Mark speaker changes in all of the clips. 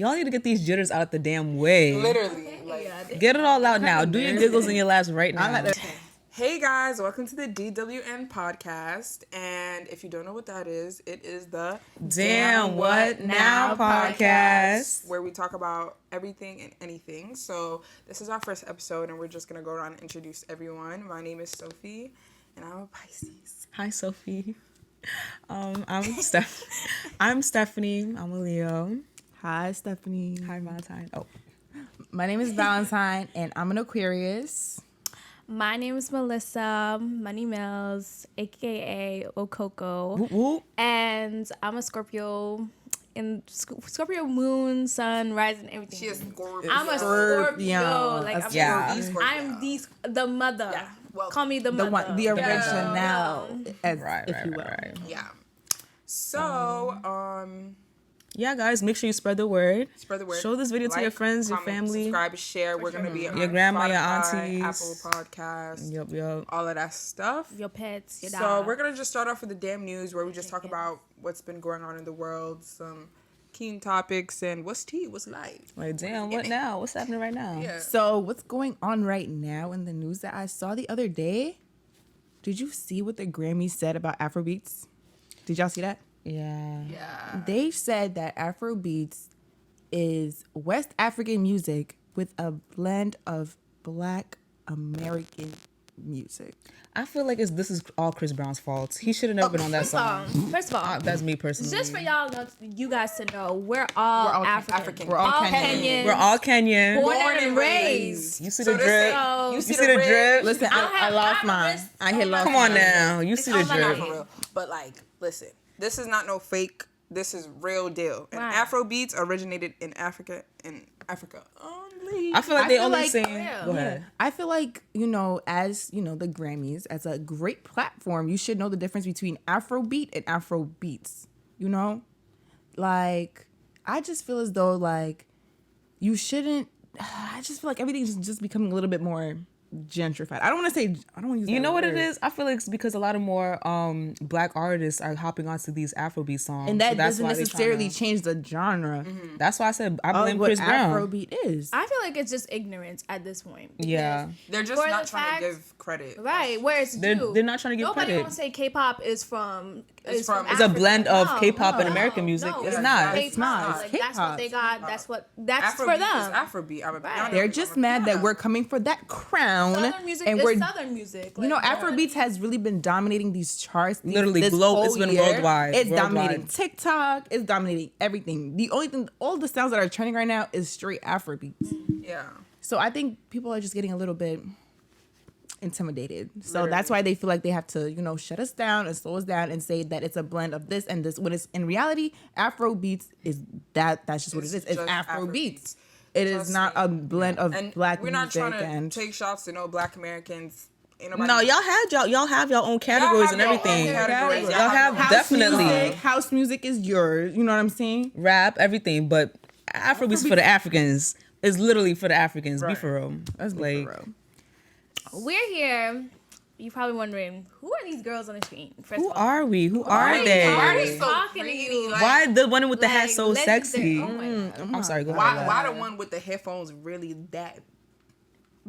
Speaker 1: Y'all need to get these jitters out the damn way.
Speaker 2: Literally.
Speaker 1: Get it all out now. Do your giggles and your laughs right now.
Speaker 2: Hey guys, welcome to the DWN Podcast. And if you don't know what that is, it is the
Speaker 1: Damn What Now podcast.
Speaker 2: Where we talk about everything and anything. So this is our first episode and we're just going to go around and introduce everyone. My name is Sophie and I'm a Pisces.
Speaker 1: Hi, Sophie. I'm Stephanie. I'm a Leo.
Speaker 3: Hi, Stephanie.
Speaker 1: Hi, Valentine. Oh,
Speaker 3: my name is Valentine, and I'm an Aquarius.
Speaker 4: My name is Melissa Money Mills, aka Okoko,
Speaker 1: whoop, whoop.
Speaker 4: And I'm a Scorpio. In Scorpio moon, sun, rising, everything.
Speaker 2: She is Scorpio.
Speaker 4: I'm a Scorpio.
Speaker 2: Scorpio.
Speaker 4: I'm the mother.
Speaker 2: Yeah. Well,
Speaker 4: call me the mother.
Speaker 3: The original,
Speaker 1: Right.
Speaker 2: Yeah. So,
Speaker 1: yeah, guys, make sure you spread the word. Show this video to your friends,
Speaker 2: comment,
Speaker 1: your family.
Speaker 2: Subscribe, share. We're going to be on
Speaker 1: your grandma,
Speaker 2: Spotify,
Speaker 1: your aunties,
Speaker 2: Apple Podcasts.
Speaker 1: Yep.
Speaker 2: All of that stuff.
Speaker 4: Your pets, your
Speaker 2: So
Speaker 4: dog.
Speaker 2: we're going to just start off with the damn news where we just talk about what's been going on in the world, some keen topics, and what's tea, what's life.
Speaker 1: Like, damn, what now? What's happening right now?
Speaker 2: Yeah.
Speaker 3: So what's going on right now in the news that I saw the other day? Did you see what the Grammys said about Afrobeats? Did y'all see that?
Speaker 1: Yeah.
Speaker 3: They said that Afrobeats is West African music with a blend of Black American music.
Speaker 1: I feel like this is all Chris Brown's fault. He should have never been on that song.
Speaker 4: First of all,
Speaker 1: That's me personally.
Speaker 4: just for you guys to know, we're all African.
Speaker 2: We're
Speaker 3: all
Speaker 4: Kenyan.
Speaker 1: We're all Kenyan.
Speaker 4: Born and raised.
Speaker 1: You see the drip?
Speaker 4: You
Speaker 1: see the drip?
Speaker 3: Listen, I lost mine.
Speaker 1: Come on now. You see the
Speaker 2: Not
Speaker 1: drip.
Speaker 2: for real. But listen, this is not no fake. This is real deal. And
Speaker 4: Right.
Speaker 2: Afrobeats originated in Africa only.
Speaker 1: I feel like they
Speaker 3: feel
Speaker 1: only
Speaker 3: like-
Speaker 1: sing.
Speaker 4: Yeah.
Speaker 1: Go ahead.
Speaker 3: I feel like, as, the Grammys, as a great platform, you should know the difference between Afrobeat and Afrobeats, Like, I just feel as though, you shouldn't, I just feel like everything's just becoming a little bit more gentrified. I don't want to use that
Speaker 1: You know what
Speaker 3: word.
Speaker 1: it is? I feel like it's because a lot of more Black artists are hopping onto these Afrobeat songs.
Speaker 3: And that
Speaker 1: so that's
Speaker 3: doesn't
Speaker 1: why they
Speaker 3: necessarily
Speaker 1: tryna-
Speaker 3: change the genre
Speaker 1: That's why I said I blame
Speaker 3: of what
Speaker 1: Chris Brown.
Speaker 3: Afrobeat is.
Speaker 4: I feel like it's just ignorance at this point.
Speaker 1: Yeah.
Speaker 2: They're just
Speaker 4: For
Speaker 2: not
Speaker 4: the
Speaker 2: trying
Speaker 4: fact-
Speaker 2: to give credit.
Speaker 4: Right, where it's
Speaker 1: They're
Speaker 4: due.
Speaker 1: not trying to give
Speaker 4: Nobody
Speaker 1: credit.
Speaker 4: gonna say K-pop is from.
Speaker 2: It's from-
Speaker 1: It's a
Speaker 4: Africa.
Speaker 1: blend of
Speaker 4: No,
Speaker 1: K-pop and
Speaker 4: no,
Speaker 1: American music.
Speaker 4: no,
Speaker 1: It's
Speaker 2: it's
Speaker 1: not.
Speaker 2: not.
Speaker 3: It's not. It's
Speaker 4: That's what they got. That's
Speaker 2: Afrobeat
Speaker 4: for them.
Speaker 2: is Afrobeat.
Speaker 4: Right.
Speaker 3: They're just mad that we're coming for that crown.
Speaker 4: Southern music
Speaker 3: and
Speaker 4: is
Speaker 3: we're
Speaker 4: Southern music.
Speaker 3: Afrobeats has really been dominating these charts.
Speaker 1: Literally,
Speaker 3: this
Speaker 1: globe.
Speaker 3: whole
Speaker 1: It's been
Speaker 3: year.
Speaker 1: worldwide.
Speaker 3: It's
Speaker 1: Worldwide.
Speaker 3: dominating TikTok. It's dominating everything. The only thing, all the sounds that are trending right now is straight Afrobeats.
Speaker 2: Yeah.
Speaker 3: So I think people are just getting a little bit intimidated. So that's why they feel like they have to, shut us down and slow us down and say that it's a blend of this and this. When it's in reality, Afrobeats is that's just what it is. It's
Speaker 2: just
Speaker 3: Afrobeats. It is
Speaker 2: Trust
Speaker 3: not
Speaker 2: me.
Speaker 3: a blend of
Speaker 2: And
Speaker 3: Black
Speaker 2: we're not
Speaker 3: music
Speaker 2: trying to
Speaker 3: and
Speaker 2: take shots to no Black Americans. Ain't nobody-
Speaker 1: No, y'all have your own categories and
Speaker 2: Y'all have your own
Speaker 1: everything.
Speaker 2: categories.
Speaker 1: Y'all have
Speaker 3: house
Speaker 1: definitely
Speaker 3: music. House music is yours. You know what I'm saying?
Speaker 1: rap, everything, but Afrobeats for the Africans. It's literally for the Africans. Be
Speaker 2: Right.
Speaker 1: for real.
Speaker 3: Let's be
Speaker 1: Like,
Speaker 3: for real.
Speaker 4: We're here. You're probably wondering, who are these girls on the screen? First
Speaker 1: who
Speaker 4: of all,
Speaker 1: are we? Who
Speaker 4: are
Speaker 1: are
Speaker 4: you
Speaker 1: they?
Speaker 2: Why are they
Speaker 4: Why
Speaker 2: so
Speaker 4: talking to
Speaker 2: pretty?
Speaker 4: you?
Speaker 2: Like,
Speaker 1: Why the one with the hat so
Speaker 4: legendary-
Speaker 1: sexy?
Speaker 4: Oh my God.
Speaker 1: I'm sorry. Go ahead.
Speaker 2: why the one with the headphones really that?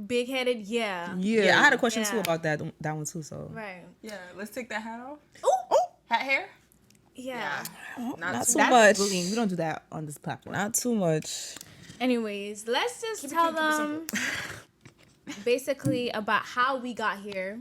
Speaker 4: Big headed, yeah.
Speaker 1: Yeah, I had a question too
Speaker 4: Yeah.
Speaker 1: about that one too. So
Speaker 4: Right.
Speaker 2: Yeah, let's take that hat off.
Speaker 4: Ooh.
Speaker 2: Hat hair?
Speaker 4: Yeah.
Speaker 1: not too
Speaker 3: That's
Speaker 1: much.
Speaker 3: bullying. We don't do that on this platform.
Speaker 1: Not too much.
Speaker 4: Anyways, let's just tell them basically about how we got here,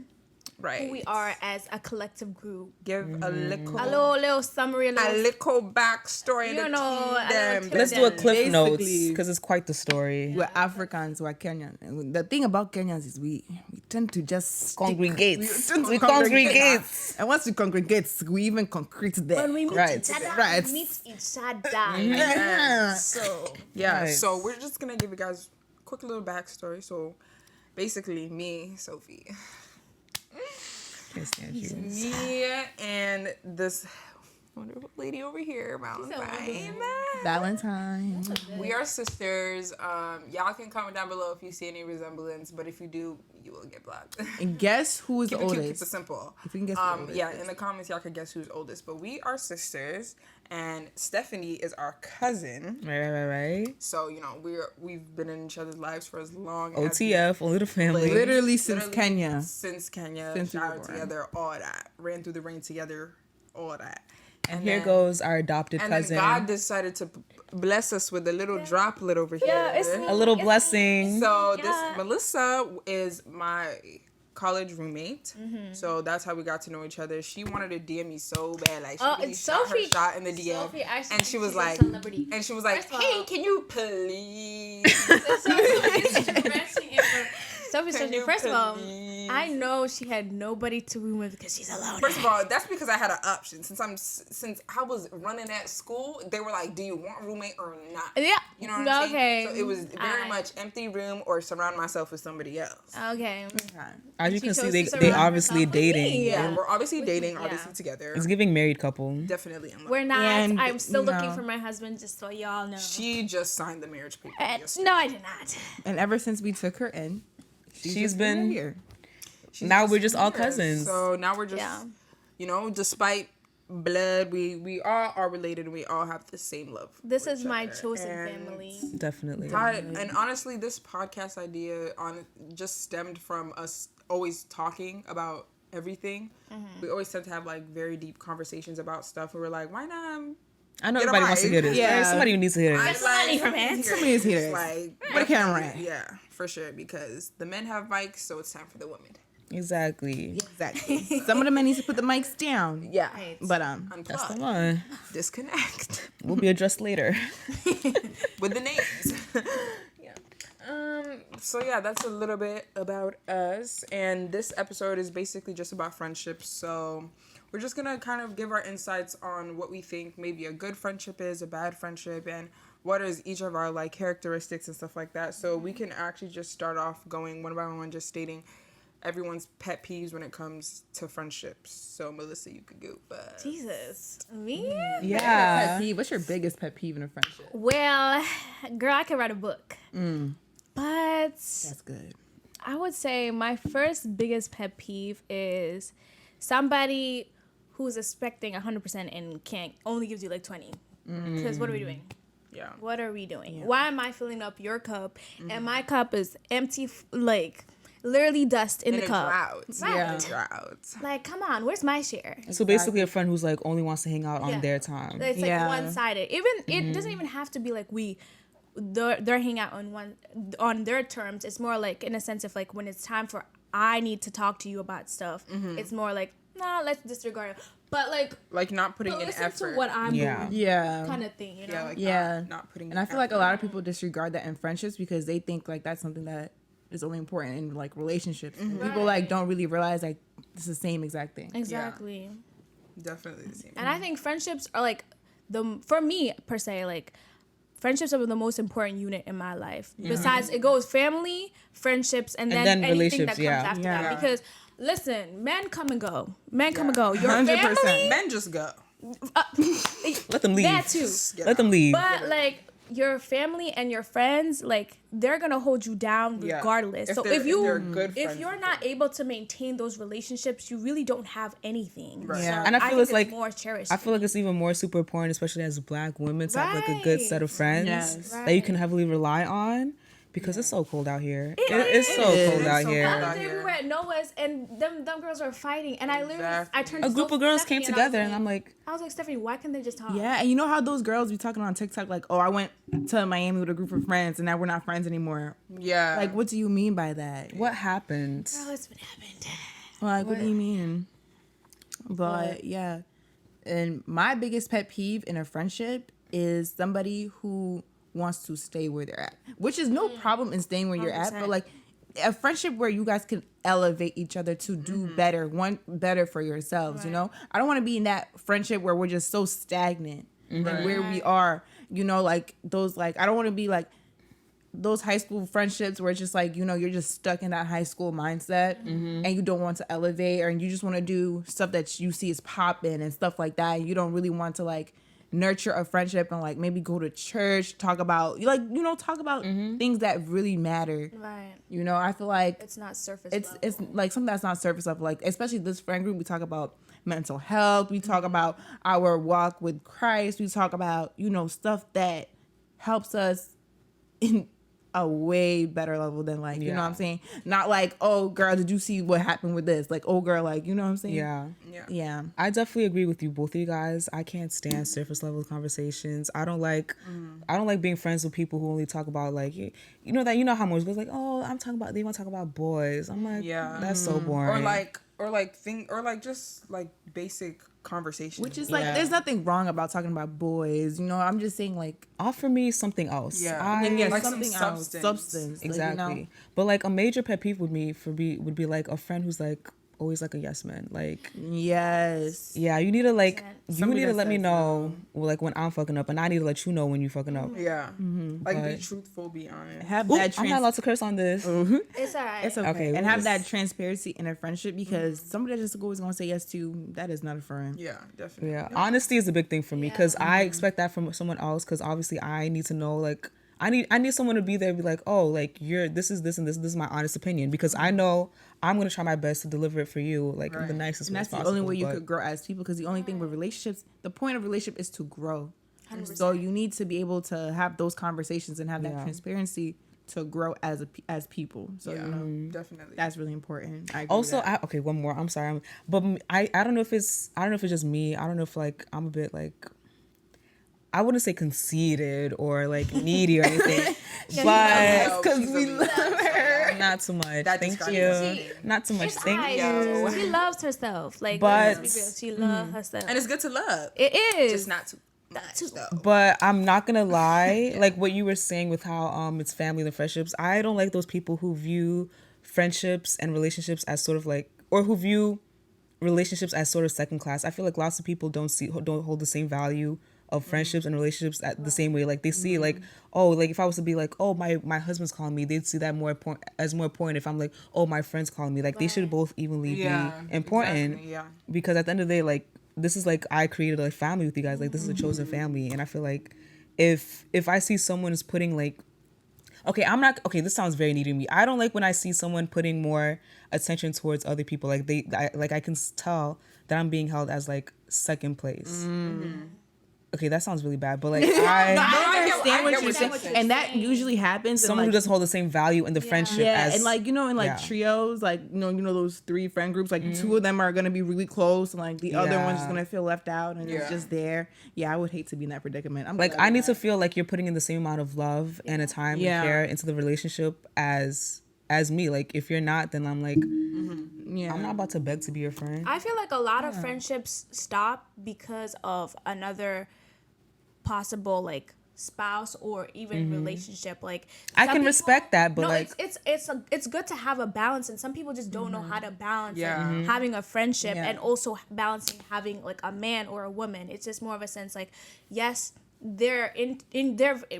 Speaker 2: Right.
Speaker 4: who we are as a collective group.
Speaker 2: Give a little,
Speaker 4: A little summary,
Speaker 2: a little backstory.
Speaker 4: You
Speaker 2: to
Speaker 4: know, a
Speaker 2: them.
Speaker 4: little
Speaker 1: Let's do a cliff
Speaker 3: Basically-
Speaker 1: notes because it's quite the story.
Speaker 3: We're Africans, we're Kenyan. And the thing about Kenyans is we tend to just
Speaker 1: Congregate.
Speaker 3: We tend to
Speaker 1: We
Speaker 3: congregate.
Speaker 1: congregate.
Speaker 3: And once we congregate, we even concrete there.
Speaker 4: When we meet
Speaker 1: Right.
Speaker 4: each other,
Speaker 3: Right.
Speaker 4: we meet each other.
Speaker 3: Yeah.
Speaker 4: So,
Speaker 2: Yeah,
Speaker 1: Right.
Speaker 2: so we're just gonna give you guys a quick little backstory. So basically, me, Sophie,
Speaker 1: Can't stand you.
Speaker 2: me and this wonderful lady over here, Valentine.
Speaker 3: Valentine.
Speaker 2: We are sisters. Y'all can comment down below if you see any resemblance, but if you do, you will get blocked.
Speaker 3: And guess who is
Speaker 2: Keep
Speaker 3: the
Speaker 2: it
Speaker 3: oldest?
Speaker 2: cute, keep it simple.
Speaker 3: If you can guess the oldest.
Speaker 2: Yeah, in the comments, y'all can guess who's oldest. But we are sisters, and Stephanie is our cousin.
Speaker 1: Right.
Speaker 2: So, you know, we've been in each other's lives for as long as
Speaker 1: OTF, only the family.
Speaker 3: Literally since Kenya.
Speaker 2: Since Kenya,
Speaker 3: Since we were
Speaker 2: showered
Speaker 3: born.
Speaker 2: together, all that. Ran through the rain together, all that.
Speaker 1: And here goes our adopted
Speaker 2: And
Speaker 1: cousin.
Speaker 2: then God decided to bless us with a little droplet over here.
Speaker 4: Yeah, it's
Speaker 1: A little blessing.
Speaker 2: So
Speaker 4: Yeah.
Speaker 2: this Melissa is my college roommate. So that's how we got to know each other. She wanted to DM me so bad, like she really shot her shot in the DM.
Speaker 4: Sophie actually
Speaker 2: And she was
Speaker 4: she's
Speaker 2: like,
Speaker 4: a celebrity. First of all-
Speaker 2: "Hey, can you please?"
Speaker 4: Sophie's
Speaker 2: Can you
Speaker 4: first of all,
Speaker 2: please?
Speaker 4: I know she had nobody to room with because she's alone.
Speaker 2: First of all, that's because I had an option. Since I was running at school, they were like, "Do you want a roommate or not?"
Speaker 4: Yeah.
Speaker 2: You know what I'm
Speaker 4: Okay.
Speaker 2: saying? So it was very
Speaker 4: Alright.
Speaker 2: much empty room or surround myself with somebody else.
Speaker 4: Okay.
Speaker 1: As you
Speaker 4: She
Speaker 1: can see,
Speaker 4: chose
Speaker 1: they
Speaker 4: to surround
Speaker 1: obviously
Speaker 4: herself with me.
Speaker 1: dating.
Speaker 2: Yeah, we're obviously dating,
Speaker 4: yeah.
Speaker 2: obviously together.
Speaker 1: It's giving married couple.
Speaker 2: Definitely in love.
Speaker 4: We're not.
Speaker 3: And,
Speaker 4: I'm still
Speaker 3: you
Speaker 4: looking
Speaker 3: know.
Speaker 4: for my husband, just so y'all know.
Speaker 2: She just signed the marriage paper. yesterday.
Speaker 4: No, I did not.
Speaker 3: And ever since we took her in,
Speaker 1: She's
Speaker 3: just
Speaker 1: been-
Speaker 3: here.
Speaker 2: She's
Speaker 1: Now we're just all
Speaker 2: here.
Speaker 1: cousins.
Speaker 2: So now we're just,
Speaker 4: Yeah.
Speaker 2: you know, despite blood, we all are related and we all have the same love.
Speaker 4: This
Speaker 2: for
Speaker 4: is
Speaker 2: each
Speaker 4: my
Speaker 2: other.
Speaker 4: chosen
Speaker 2: And
Speaker 4: family.
Speaker 1: Definitely.
Speaker 2: and honestly, this podcast idea just stemmed from us always talking about everything.
Speaker 4: Mm-hmm.
Speaker 2: We always tend to have like very deep conversations about stuff, and we're like, why not?
Speaker 1: I know
Speaker 2: Get a
Speaker 1: everybody wants to
Speaker 2: mic.
Speaker 1: hear this.
Speaker 3: Yeah.
Speaker 1: Right? Somebody needs to hear
Speaker 2: I
Speaker 1: this.
Speaker 4: somebody
Speaker 2: like
Speaker 4: from it.
Speaker 2: somebody
Speaker 3: Somebody needs to hear
Speaker 2: It's
Speaker 3: this.
Speaker 2: like
Speaker 3: Put a camera at.
Speaker 2: yeah, for sure, because the men have mics, so it's time for the women.
Speaker 1: Exactly.
Speaker 3: Exactly. Some of the men need to put the mics down.
Speaker 2: Yeah,
Speaker 4: Right.
Speaker 3: But
Speaker 1: That's the
Speaker 2: unplug,
Speaker 1: one.
Speaker 2: disconnect
Speaker 1: We'll be addressed later.
Speaker 2: with the names. Yeah. So yeah, that's a little bit about us, and this episode is basically just about friendships. So we're just gonna kind of give our insights on what we think maybe a good friendship is, a bad friendship, and what is each of our like characteristics and stuff like that. So we can actually just start off going one by one, just stating everyone's pet peeves when it comes to friendships. So Melissa, you could go first.
Speaker 4: Jesus. Me?
Speaker 1: Yeah.
Speaker 3: pet peeve. What's your biggest pet peeve in a friendship?
Speaker 4: Well, girl, I could write a book. But
Speaker 3: That's good.
Speaker 4: I would say my first biggest pet peeve is somebody who's expecting 100% and can't only gives you like 20. Because what are we doing?
Speaker 2: Yeah.
Speaker 4: What are we doing? Why am I filling up your cup and my cup is empty, like literally dust in the
Speaker 2: a
Speaker 4: cup?
Speaker 2: drought.
Speaker 4: Right.
Speaker 3: Yeah.
Speaker 2: Drought.
Speaker 4: Like, come on, where's my share?
Speaker 1: So basically, a friend who's like only wants to hang out on
Speaker 4: Yeah.
Speaker 1: their time.
Speaker 4: It's like
Speaker 3: Yeah.
Speaker 4: one-sided. Even it doesn't even have to be like they're hanging out on their terms. It's more like in a sense of like when it's time for I need to talk to you about stuff. It's more like nah, let's disregard it. But
Speaker 2: Like not putting in
Speaker 4: listen
Speaker 2: effort.
Speaker 4: to what I'm
Speaker 1: Yeah.
Speaker 4: doing,
Speaker 3: Yeah.
Speaker 4: kind of thing. You know.
Speaker 2: Yeah, like
Speaker 3: Yeah.
Speaker 2: not putting in
Speaker 3: And I feel like a
Speaker 2: effort.
Speaker 3: lot of people disregard that in friendships because they think like that's something that is only important in like relationships. And people like don't really realize like it's the same exact thing.
Speaker 4: Exactly.
Speaker 2: Definitely the same.
Speaker 4: And I think friendships are like for me per se, like friendships are the most important unit in my life. Besides, it goes family, friendships, and then anything that
Speaker 1: relationships,
Speaker 4: comes
Speaker 1: yeah.
Speaker 4: after
Speaker 3: Yeah.
Speaker 4: that. Because listen, men come and go. Men come and go. Your
Speaker 3: 100%.
Speaker 4: family,
Speaker 2: Men just go.
Speaker 1: Let them leave.
Speaker 4: that too.
Speaker 1: Let them leave.
Speaker 4: But like your family and your friends, like they're gonna hold you down
Speaker 2: Yeah.
Speaker 4: regardless. So
Speaker 2: they're-
Speaker 4: if
Speaker 2: they're good
Speaker 4: if
Speaker 2: friends
Speaker 4: you're
Speaker 2: with
Speaker 4: not able to maintain those relationships, you really don't have anything.
Speaker 2: Right.
Speaker 3: Yeah.
Speaker 4: So
Speaker 1: And I feel
Speaker 4: think
Speaker 1: it's like-
Speaker 4: more cherished.
Speaker 1: I feel like it's even more super important, especially as Black women, to have like a good set of friends
Speaker 3: Yes.
Speaker 1: that you can heavily rely on, because it's so cold out here. It's so cold out
Speaker 2: so
Speaker 1: here.
Speaker 2: cold
Speaker 4: The
Speaker 2: out
Speaker 4: other day we
Speaker 2: here.
Speaker 4: were at Noah's and them girls were fighting, and I literally I turned
Speaker 1: A
Speaker 4: to
Speaker 1: group of girls came together, and I'm like,
Speaker 4: I was like, Stephanie, why can't they just talk?
Speaker 3: Yeah, and you know how those girls be talking on TikTok like, "Oh, I went to Miami with a group of friends, and now we're not friends anymore."
Speaker 2: Yeah.
Speaker 3: Like, what do you mean by that?
Speaker 1: what happened?
Speaker 4: Oh, it's been happened.
Speaker 3: Like, what do you mean? But yeah, and my biggest pet peeve in a friendship is somebody who wants to stay where they're at, which is no problem in staying where you're at,
Speaker 4: 100%.
Speaker 3: but like a friendship where you guys can elevate each other to do better for yourselves. You know, I don't want to be in that friendship where we're just so stagnant and where we are. You know, like those like I don't want to be like those high school friendships where it's just like, you know, you're just stuck in that high school mindset and you don't want to elevate, or you just want to do stuff that you see is popping and stuff like that. You don't really want to like nurture a friendship and like maybe go to church, talk about like, you know, talk about things that really matter.
Speaker 4: Right.
Speaker 3: You know, I feel like
Speaker 4: It's not surface
Speaker 3: it's
Speaker 4: level.
Speaker 3: like something that's not surface level. Like especially this friend group, we talk about mental health, we talk about our walk with Christ, we talk about, you know, stuff that helps us in a way better level than like, you know what I'm saying? Not like, oh girl, did you see what happened with this? Like, oh girl, like, you know what I'm saying? Yeah.
Speaker 1: I definitely agree with you, both of you guys. I can't stand surface level conversations. I don't like being friends with people who only talk about like, you know how most girls like, oh, they want to talk about boys. I'm like, that's so boring.
Speaker 2: Or just like basic conversation.
Speaker 3: Which is like, there's nothing wrong about talking about boys, you know. I'm just saying like,
Speaker 1: offer me something else.
Speaker 2: Like
Speaker 3: something
Speaker 2: some
Speaker 3: else, substance.
Speaker 1: Exactly.
Speaker 3: Like, you know?
Speaker 1: But like a major pet peeve would be like a friend who's like always like a yes man. Like,
Speaker 3: yes.
Speaker 1: yeah, you need to like
Speaker 3: Somebody that
Speaker 1: let me
Speaker 3: says
Speaker 1: know like when I'm fucking up, and I need to let you know when you fucking up.
Speaker 2: Yeah. Like be truthful, be honest.
Speaker 3: Have
Speaker 1: Ooh,
Speaker 3: that
Speaker 1: I'm not allowed to curse on this.
Speaker 4: It's all right.
Speaker 3: It's okay.
Speaker 1: Okay,
Speaker 3: And
Speaker 1: we'll
Speaker 3: have
Speaker 1: just-
Speaker 3: that transparency in a friendship, because somebody that's just always gonna say yes to, that is not a friend.
Speaker 2: Yeah, definitely.
Speaker 1: Yeah, honesty is a big thing for me because I expect that from someone else. Because obviously, I need to know. Like, I need someone to be there, and be like, oh, like this is this and this. This is my honest opinion, because I know I'm gonna try my best to deliver it for you, like in the nicest
Speaker 3: And
Speaker 1: way
Speaker 3: that's the
Speaker 1: possible.
Speaker 3: only way you
Speaker 1: but-
Speaker 3: could grow as people, because the only thing with relationships, the point of relationship is to grow.
Speaker 4: 100%.
Speaker 3: So you need to be able to have those conversations and have that transparency to grow as people. So you know,
Speaker 2: Definitely.
Speaker 3: that's really important. I agree
Speaker 1: Also,
Speaker 3: with that.
Speaker 1: okay, one more. I'm sorry, but I don't know if it's just me. I don't know if like I'm a bit like, I wouldn't say conceited or like needy or anything, but
Speaker 2: because we love her.
Speaker 1: not too much.
Speaker 2: That
Speaker 1: Thank
Speaker 2: describes
Speaker 1: you.
Speaker 2: everything.
Speaker 1: Not too much.
Speaker 4: It's
Speaker 1: Thank
Speaker 4: alright.
Speaker 1: you.
Speaker 4: She loves herself. Like,
Speaker 1: But-
Speaker 4: let's be real. She loves herself.
Speaker 2: And it's good to love.
Speaker 4: It is.
Speaker 2: Just not too much though.
Speaker 1: But I'm not gonna lie, like what you were saying with how it's family and friendships. I don't like those people who view friendships and relationships as sort of like, or who view relationships as sort of second class. I feel like lots of people don't hold the same value of friendships and relationships at the same way. Like they see like, oh, like if I was to be like, oh, my husband's calling me, they'd see that more important if I'm like, oh, my friend's calling me. Like they should both evenly be important.
Speaker 2: Exactly, yeah.
Speaker 1: Because at the end of the day, like this is like, I created a family with you guys. Like this is a chosen family, and I feel like if I see someone is putting like, this sounds very needy to me. I don't like when I see someone putting more attention towards other people. Like I can tell that I'm being held as like second place. Okay, that sounds really bad, but like
Speaker 3: I understand
Speaker 2: I
Speaker 3: what
Speaker 2: get
Speaker 3: you're
Speaker 2: what
Speaker 3: saying, and that usually happens.
Speaker 1: someone who
Speaker 3: like,
Speaker 1: doesn't hold the same value in the friendship as,
Speaker 3: and like, you know, in like
Speaker 1: yeah.
Speaker 3: trios, like you know those 3 friend groups, like 2 of them are gonna be really close, and like the other one's just gonna feel left out, and it's just there. Yeah, I would hate to be in that predicament. I'm
Speaker 1: like,
Speaker 3: glad
Speaker 1: I need
Speaker 3: that-
Speaker 1: to feel like you're putting in the same amount of love and a time and care into the relationship as me. Like if you're not, then I'm like, I'm not about to beg to be your friend.
Speaker 4: I feel like a lot of friendships stop because of another possible like spouse or even relationship. Like
Speaker 1: I
Speaker 4: some
Speaker 1: can
Speaker 4: people-
Speaker 1: respect that, but
Speaker 4: no,
Speaker 1: like,
Speaker 4: it's good to have a balance, and some people just don't know how to balance like,
Speaker 2: Yeah.
Speaker 4: having a friendship
Speaker 3: Yeah.
Speaker 4: and also balancing having like a man or a woman. It's just more of a sense like, yes, they've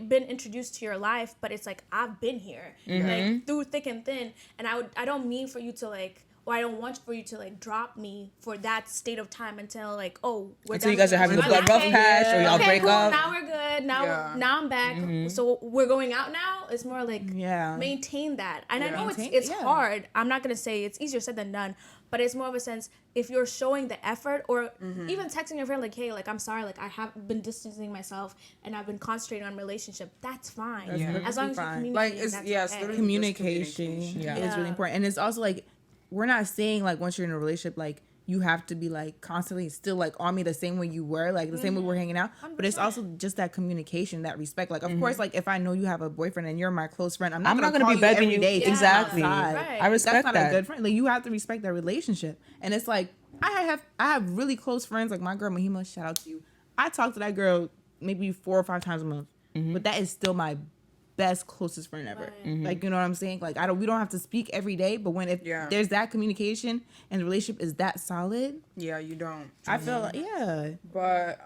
Speaker 4: been introduced to your life, but it's like I've been here like through thick and thin, and I don't mean for you to like, or I don't want for you to like drop me for that state of time until like, oh, we're
Speaker 1: until you
Speaker 4: done
Speaker 1: guys are having a
Speaker 4: with
Speaker 1: rough
Speaker 4: okay,
Speaker 1: patch or y'all
Speaker 4: okay,
Speaker 1: break
Speaker 4: cool,
Speaker 1: up.
Speaker 4: now we're good. Now I'm back. So we're going out now. It's more like maintain that. And I know it's hard. I'm not gonna say it's easier said than done, but it's more of a sense if you're showing the effort, or even texting your friend like, hey, like I'm sorry, like I have been distancing myself and I've been concentrating on relationship. That's fine. As long as you communicate.
Speaker 2: Like it's
Speaker 4: that's
Speaker 2: it's
Speaker 4: okay.
Speaker 2: literally
Speaker 3: communication
Speaker 2: just
Speaker 3: is really important, and it's also like, we're not saying like once you're in a relationship like you have to be like constantly still like on me the same way you were, like the same way we're hanging out, but it's also just that communication, that respect. Like of course, like if I know you have a boyfriend and you're my close friend, I'm not gonna
Speaker 1: be
Speaker 3: call you
Speaker 1: begging
Speaker 3: every
Speaker 1: you.
Speaker 3: day to come
Speaker 1: Exactly.
Speaker 3: outside.
Speaker 4: Right.
Speaker 1: I respect
Speaker 3: That's not
Speaker 1: that.
Speaker 3: a good friend. Like you have to respect that relationship, and it's like I have really close friends, like my girl Mahima, shout out to you. I talk to that girl maybe 4 or 5 times a month, but that is still my best closest friend ever. Like, you know what I'm saying? Like we don't have to speak every day, but when there's that communication and the relationship is that solid,
Speaker 2: you don't.
Speaker 3: I feel like
Speaker 2: But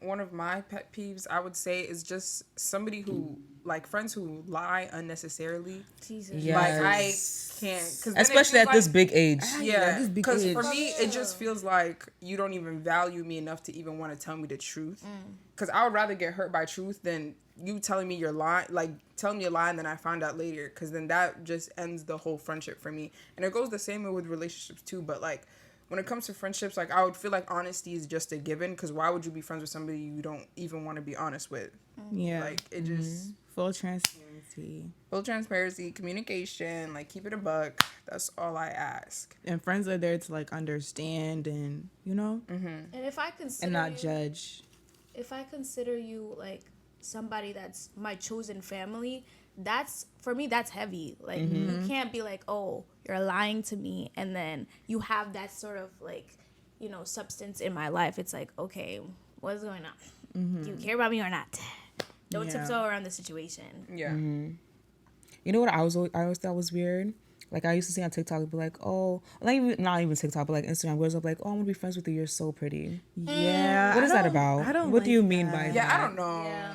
Speaker 2: one of my pet peeves, I would say, is just somebody who like friends who lie unnecessarily.
Speaker 4: Jesus.
Speaker 1: Yeah.
Speaker 2: Like I
Speaker 1: Yes.
Speaker 2: can't, cause
Speaker 1: Especially at this big age.
Speaker 2: Yeah,
Speaker 3: this big
Speaker 2: because
Speaker 3: age.
Speaker 2: for me, it just feels like you don't even value me enough to even want to tell me the truth. Because I would rather get hurt by truth than you telling me you're lying, like telling me a lie and then I find out later. Because then that just ends the whole friendship for me. And it goes the same way with relationships too. But like when it comes to friendships, like I would feel like honesty is just a given. Because why would you be friends with somebody you don't even want to be honest with?
Speaker 3: Yeah.
Speaker 2: Like it just
Speaker 3: Full transparency.
Speaker 2: full transparency, communication, like keep it a buck. That's all I ask.
Speaker 3: And friends are there to like understand and, you know,
Speaker 4: And if I consider
Speaker 3: and not
Speaker 4: you,
Speaker 3: judge.
Speaker 4: if I consider you like somebody that's my chosen family, that's for me that's heavy. Like you can't be like, oh, you're lying to me, and then you have that sort of like, you know, substance in my life. It's like, okay, what's going on? Do you care about me or not? Don't
Speaker 3: Yeah.
Speaker 4: tiptoe around the situation.
Speaker 2: Yeah.
Speaker 1: You know what I always thought was weird? Like I used to see on TikTok, be like, oh, not even TikTok, but like Instagram, where's up like, oh, I want to be friends with you. You're so pretty.
Speaker 3: Yeah.
Speaker 1: What is that
Speaker 3: I
Speaker 1: about?
Speaker 3: don't
Speaker 1: What do
Speaker 3: like
Speaker 1: you mean
Speaker 3: that.
Speaker 1: by
Speaker 2: Yeah,
Speaker 1: that?
Speaker 2: I don't know.
Speaker 4: Yeah.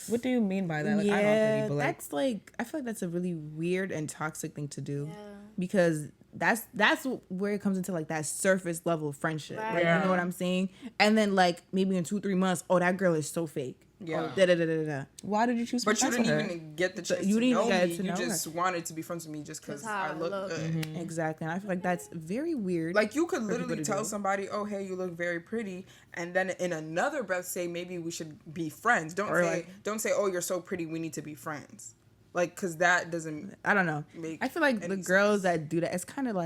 Speaker 1: What do you mean by that? Like I don't pretty, but like
Speaker 3: that's like I feel like that's a really weird and toxic thing to do.
Speaker 4: Yeah.
Speaker 3: Because that's where it comes into like that surface level friendship.
Speaker 4: Right.
Speaker 3: Like,
Speaker 2: Yeah.
Speaker 3: you know what I'm saying? And then like maybe in 2-3 months, oh, that girl is so fake.
Speaker 2: Yeah.
Speaker 3: Oh, da da da da da.
Speaker 1: why did you choose to be
Speaker 2: But you
Speaker 1: friends
Speaker 2: didn't
Speaker 1: with her?
Speaker 2: even get the chance
Speaker 3: you
Speaker 2: to
Speaker 3: didn't even
Speaker 2: know
Speaker 3: get
Speaker 2: me.
Speaker 3: to
Speaker 2: You
Speaker 3: know
Speaker 2: just wanted to be friends with me just because
Speaker 4: That's how
Speaker 2: I
Speaker 4: I
Speaker 2: look
Speaker 4: look.
Speaker 2: good.
Speaker 3: Exactly. And I feel like that's very weird.
Speaker 2: Like you could
Speaker 3: for people
Speaker 2: literally
Speaker 3: to
Speaker 2: tell
Speaker 3: do.
Speaker 2: somebody, "Oh, hey, you look very pretty," and then in another breath say, "Maybe we should be friends." Don't
Speaker 3: Or
Speaker 2: say,
Speaker 3: like-
Speaker 2: "Don't say, oh, you're so pretty. We need to be friends." Like, cause that doesn't.
Speaker 3: I don't know.
Speaker 2: Make
Speaker 3: I feel like the
Speaker 2: any
Speaker 3: girls that do that, it's kind of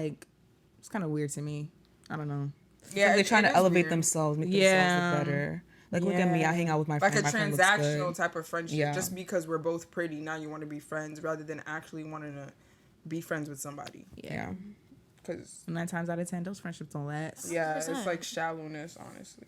Speaker 3: weird to me. I don't know.
Speaker 2: Yeah,
Speaker 1: They're trying
Speaker 2: it
Speaker 1: to
Speaker 2: is
Speaker 1: elevate
Speaker 2: weird.
Speaker 1: themselves, make
Speaker 3: Yeah.
Speaker 1: themselves look better. Like look at me, I hang out with my
Speaker 2: Like
Speaker 1: friend.
Speaker 2: a
Speaker 1: My friend looks
Speaker 2: transactional
Speaker 1: good.
Speaker 2: type of friendship.
Speaker 1: Yeah.
Speaker 2: Just because we're both pretty, now you want to be friends rather than actually wanting to be friends with somebody.
Speaker 1: Yeah.
Speaker 2: Cause
Speaker 3: 9 times out of 10, those friendships don't last.
Speaker 2: yeah,
Speaker 4: 100%.
Speaker 2: it's like shallowness, honestly.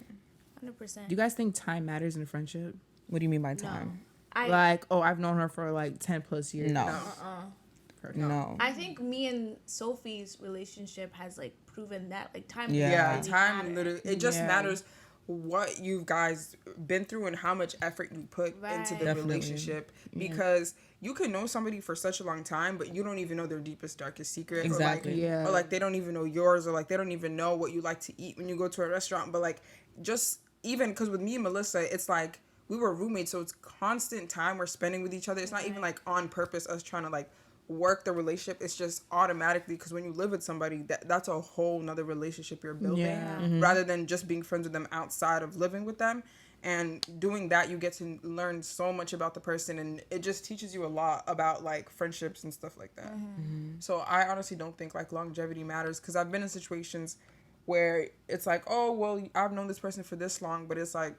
Speaker 4: 100%.
Speaker 3: Do you guys think time matters in a friendship?
Speaker 1: What do you mean by
Speaker 4: No.
Speaker 1: time?
Speaker 3: Like, oh, I've known her for like 10 plus years.
Speaker 1: No.
Speaker 2: No.
Speaker 1: No.
Speaker 4: I think me and Sophie's relationship has like proven that like time.
Speaker 1: Yeah.
Speaker 2: Yeah,
Speaker 4: really
Speaker 2: time
Speaker 4: matters.
Speaker 2: literally. It just
Speaker 3: Yeah.
Speaker 2: matters what you guys been through and how much effort you put into
Speaker 4: Right.
Speaker 2: the
Speaker 1: Definitely.
Speaker 2: relationship. Because you can know somebody for such a long time, but you don't even know their deepest, darkest secret.
Speaker 1: Exactly.
Speaker 2: Or like,
Speaker 3: Yeah.
Speaker 2: or like they don't even know yours, or like they don't even know what you like to eat when you go to a restaurant. But like, just even because with me and Melissa, it's like we were roommates, so it's constant time we're spending with each other. It's not even like on purpose us trying to like work the relationship. It's just automatically because when you live with somebody, that's a whole nother relationship you're building,
Speaker 3: Yeah.
Speaker 2: rather than just being friends with them outside of living with them. And doing that, you get to learn so much about the person, and it just teaches you a lot about like friendships and stuff like that. So I honestly don't think like longevity matters, because I've been in situations where it's like, oh well, I've known this person for this long, but it's like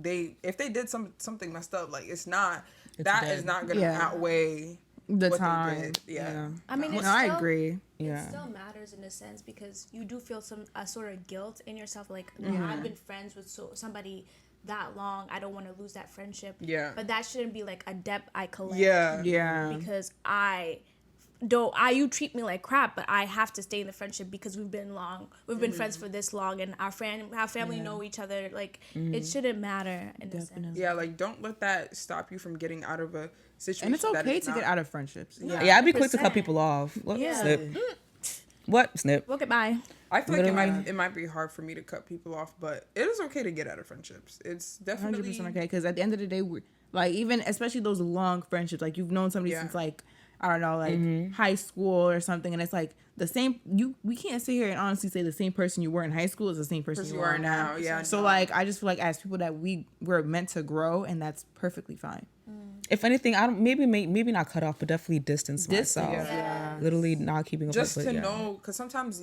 Speaker 2: if they did something messed up, like it's not that
Speaker 1: dead.
Speaker 2: is not gonna
Speaker 3: Yeah.
Speaker 2: outweigh
Speaker 3: The
Speaker 2: what
Speaker 3: time.
Speaker 2: they did. Yeah.
Speaker 4: I mean,
Speaker 3: No,
Speaker 4: it's
Speaker 3: I
Speaker 4: still,
Speaker 3: agree.
Speaker 4: It
Speaker 1: Yeah.
Speaker 4: still matters in a sense because you do feel a sort of guilt in yourself. Like, I've been friends with somebody that long. I don't want to lose that friendship.
Speaker 2: Yeah.
Speaker 4: But that shouldn't be like a debt I collect.
Speaker 2: Yeah.
Speaker 3: Yeah.
Speaker 4: Because you treat me like crap, but I have to stay in the friendship because we've been friends for this long, and our family know each other. Like, it shouldn't matter in a sense.
Speaker 2: Yeah, like don't let that stop you from getting out of a situation.
Speaker 3: And it's
Speaker 2: that
Speaker 3: okay
Speaker 2: is
Speaker 3: to
Speaker 2: not-
Speaker 3: get out of friendships.
Speaker 1: Yeah, I'd be quick to cut
Speaker 4: 100%.
Speaker 1: people off. What?
Speaker 4: Yeah.
Speaker 1: Snip. What? Snip.
Speaker 4: Okay, bye.
Speaker 2: I feel like
Speaker 1: Literally.
Speaker 2: it might be hard for me to cut people off, but it is okay to get out of friendships. It's definitely
Speaker 3: 100% okay. Because at the end of the day, we're like, even especially those long friendships, like you've known somebody
Speaker 2: Yeah.
Speaker 3: since like, I don't know, like high school or something, and it's like the same. We can't sit here and honestly say the same person you were in high school is the same person you are now.
Speaker 2: Yeah.
Speaker 3: So like, I just feel like as people that we're meant to grow, and that's perfectly fine.
Speaker 1: If anything, I don't maybe not cut off, but definitely distance myself.
Speaker 2: Yeah.
Speaker 1: Literally not keeping up.
Speaker 2: just
Speaker 1: with,
Speaker 2: to
Speaker 1: yeah.
Speaker 2: know, because sometimes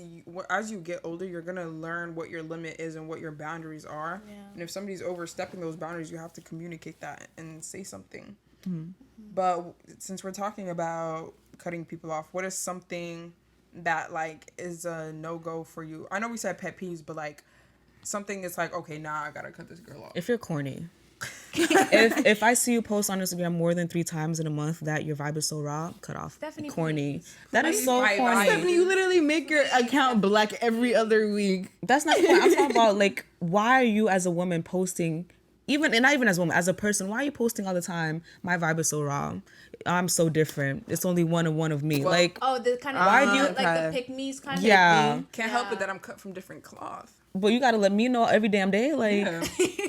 Speaker 2: as you get older, you're gonna learn what your limit is and what your boundaries are.
Speaker 4: Yeah.
Speaker 2: And if somebody's overstepping those boundaries, you have to communicate that and say something. But since we're talking about cutting people off, what is something that like is a no-go for you? I know we said pet peeves, but like something that's like, okay, I gotta cut this girl off.
Speaker 1: If you're corny. if I see you post on Instagram more than 3 times in a month that your vibe is so raw, cut off.
Speaker 4: Stephanie,
Speaker 1: corny.
Speaker 4: please.
Speaker 1: That is so
Speaker 2: Please,
Speaker 1: corny.
Speaker 3: Stephanie, you literally make your account black every other week.
Speaker 1: That's not the point. I'm talking about like, why are you as a woman posting even, and not even as a woman, as a person, why are you posting all the time? My vibe is so raw. I'm so different. It's only one and one of me.
Speaker 2: Well,
Speaker 1: like,
Speaker 4: Oh, the kind of
Speaker 1: Why do you-
Speaker 4: like the pick-me's kind of.
Speaker 1: yeah.
Speaker 2: Can't help it that I'm cut from different cloth.
Speaker 1: But you gotta let me know every damn day. Like,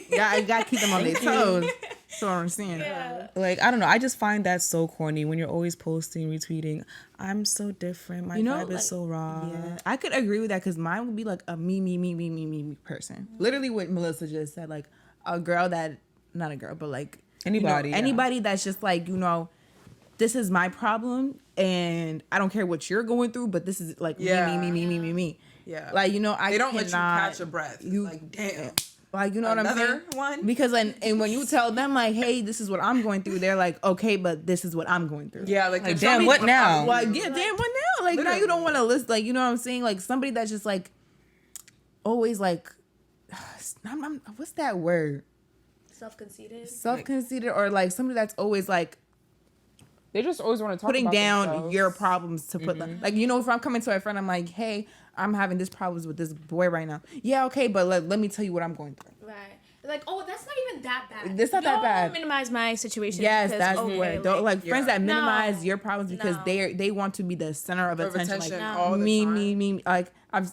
Speaker 2: Yeah.
Speaker 3: You gotta keep them on their toes. That's what I'm saying.
Speaker 4: Yeah.
Speaker 1: like, I don't know. I just find that so corny when you're always posting, retweeting. I'm so different. My vibe
Speaker 3: like,
Speaker 1: is so raw.
Speaker 3: Yeah, I could agree with that because mine would be like a me person. Literally what Melissa just said, like a girl that, not a girl, but like
Speaker 1: Anybody, yeah.
Speaker 3: anybody that's just like, this is my problem and I don't care what you're going through, but this is like me.
Speaker 2: Yeah.
Speaker 3: Like, I
Speaker 2: They don't
Speaker 3: cannot,
Speaker 2: let you catch your breath. Like, damn.
Speaker 3: Like, you know what I'm saying?
Speaker 2: Another one?
Speaker 3: Because and when you tell them like, hey, this is what I'm going through, they're like, okay, but this is what I'm going through.
Speaker 2: Yeah, like
Speaker 1: Like,
Speaker 2: tell
Speaker 1: damn,
Speaker 2: me
Speaker 1: what now?
Speaker 3: Like, yeah, damn, what now? Like, now you don't want to list, like, you know what I'm saying? Like, somebody that's just like, always like, what's that word?
Speaker 4: Self-conceited.
Speaker 3: Self-conceited, or like somebody that's always like
Speaker 2: They just always want to talk
Speaker 3: putting
Speaker 2: about
Speaker 3: down
Speaker 2: themselves.
Speaker 3: your problems to put them. Like, if I'm coming to a friend, I'm like, hey, I'm having this problems with this boy right now. Yeah, okay, but let me tell you what I'm going through.
Speaker 4: Right. Like, oh, that's not even that bad.
Speaker 3: It's not that
Speaker 4: Don't
Speaker 3: bad.
Speaker 4: Minimize my situation.
Speaker 3: Yes,
Speaker 4: because,
Speaker 3: that's
Speaker 4: okay,
Speaker 3: the word. Don't, like friends that minimize
Speaker 4: No.
Speaker 3: your problems because
Speaker 4: No.
Speaker 3: they want to be the center of attention. Like,
Speaker 2: all the
Speaker 3: me.
Speaker 2: time.
Speaker 3: Like, I've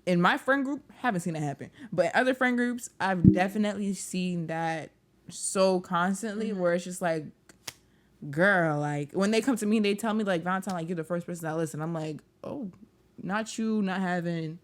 Speaker 3: in my friend group, haven't seen it happen, but in other friend groups, I've definitely seen that so constantly where it's just like, girl, like when they come to me and they tell me like, Valentine, like, you're the first person I listen. I'm like, oh, not you, not having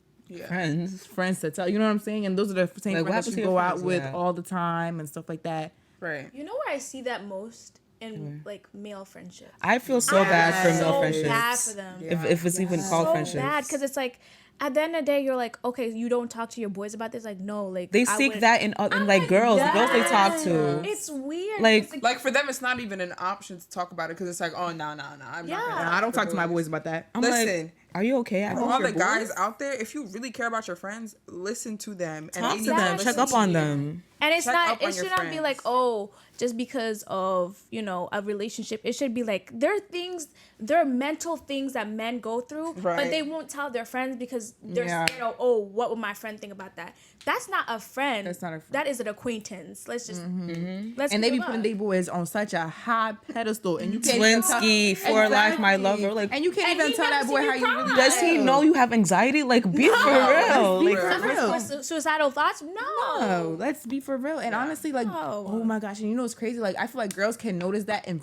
Speaker 3: friends to tell. You know what I'm saying? And those are the same
Speaker 1: Like, what
Speaker 3: friends
Speaker 1: happened
Speaker 3: that
Speaker 1: to
Speaker 3: you
Speaker 1: your
Speaker 3: go out
Speaker 1: friends?
Speaker 3: with
Speaker 1: Yeah.
Speaker 3: all the time and stuff like that.
Speaker 2: Right.
Speaker 4: You know where I see that most in like male friendships.
Speaker 1: I feel so bad for male
Speaker 4: so
Speaker 1: friendships.
Speaker 4: bad for them.
Speaker 1: If it's even called
Speaker 4: So
Speaker 1: friendships.
Speaker 4: bad because it's like at the end of the day you're like, okay, you don't talk to your boys about this. Like, no, like
Speaker 1: They
Speaker 4: I
Speaker 1: seek
Speaker 4: would-
Speaker 1: that in like girls, the girls they talk to.
Speaker 4: It's weird.
Speaker 1: Like-
Speaker 4: It's
Speaker 2: Like for them, it's not even an option to talk about it because it's like, oh, no, I'm not
Speaker 4: Yeah.
Speaker 2: gonna
Speaker 3: And I don't talk to my boys about that.
Speaker 1: I'm
Speaker 2: Listen.
Speaker 1: like, are you okay? I
Speaker 2: For
Speaker 1: hope
Speaker 2: all
Speaker 1: your
Speaker 2: the guys
Speaker 1: boys-
Speaker 2: out there, if you really care about your friends, listen to them. And
Speaker 1: talk
Speaker 2: they
Speaker 1: to
Speaker 2: need
Speaker 1: them,
Speaker 2: listen
Speaker 1: check up
Speaker 2: to
Speaker 1: on
Speaker 2: you.
Speaker 1: them.
Speaker 4: And it's
Speaker 2: Check
Speaker 4: not.
Speaker 2: up on
Speaker 4: It
Speaker 2: your
Speaker 4: should not be
Speaker 2: friends.
Speaker 4: like, oh, just because of a relationship. It should be like there are mental things that men go through, but
Speaker 2: Right.
Speaker 4: they won't tell their friends because they're
Speaker 3: Yeah.
Speaker 4: scared of, oh, what would my friend think about that? That's not a friend.
Speaker 3: That's not a friend.
Speaker 4: That is an acquaintance. Let's just let's
Speaker 3: And they
Speaker 4: keep
Speaker 3: be
Speaker 4: it
Speaker 3: putting
Speaker 4: up.
Speaker 3: their boys on such a high pedestal, and you can't even tell,
Speaker 1: Twinsky, for life, my lover. Like,
Speaker 3: and you can't
Speaker 4: And
Speaker 3: even
Speaker 4: he
Speaker 3: tell
Speaker 4: never
Speaker 3: that boy
Speaker 4: seen
Speaker 3: how
Speaker 4: you
Speaker 3: you really
Speaker 4: cry.
Speaker 1: does he
Speaker 3: feel.
Speaker 1: know you have anxiety? Like, be for real.
Speaker 3: be
Speaker 1: Like,
Speaker 3: for real.
Speaker 4: Suicidal thoughts? No.
Speaker 3: No, let's be for real. And honestly, like,
Speaker 4: No.
Speaker 3: oh my gosh, and what's crazy? Like, I feel like girls can notice that in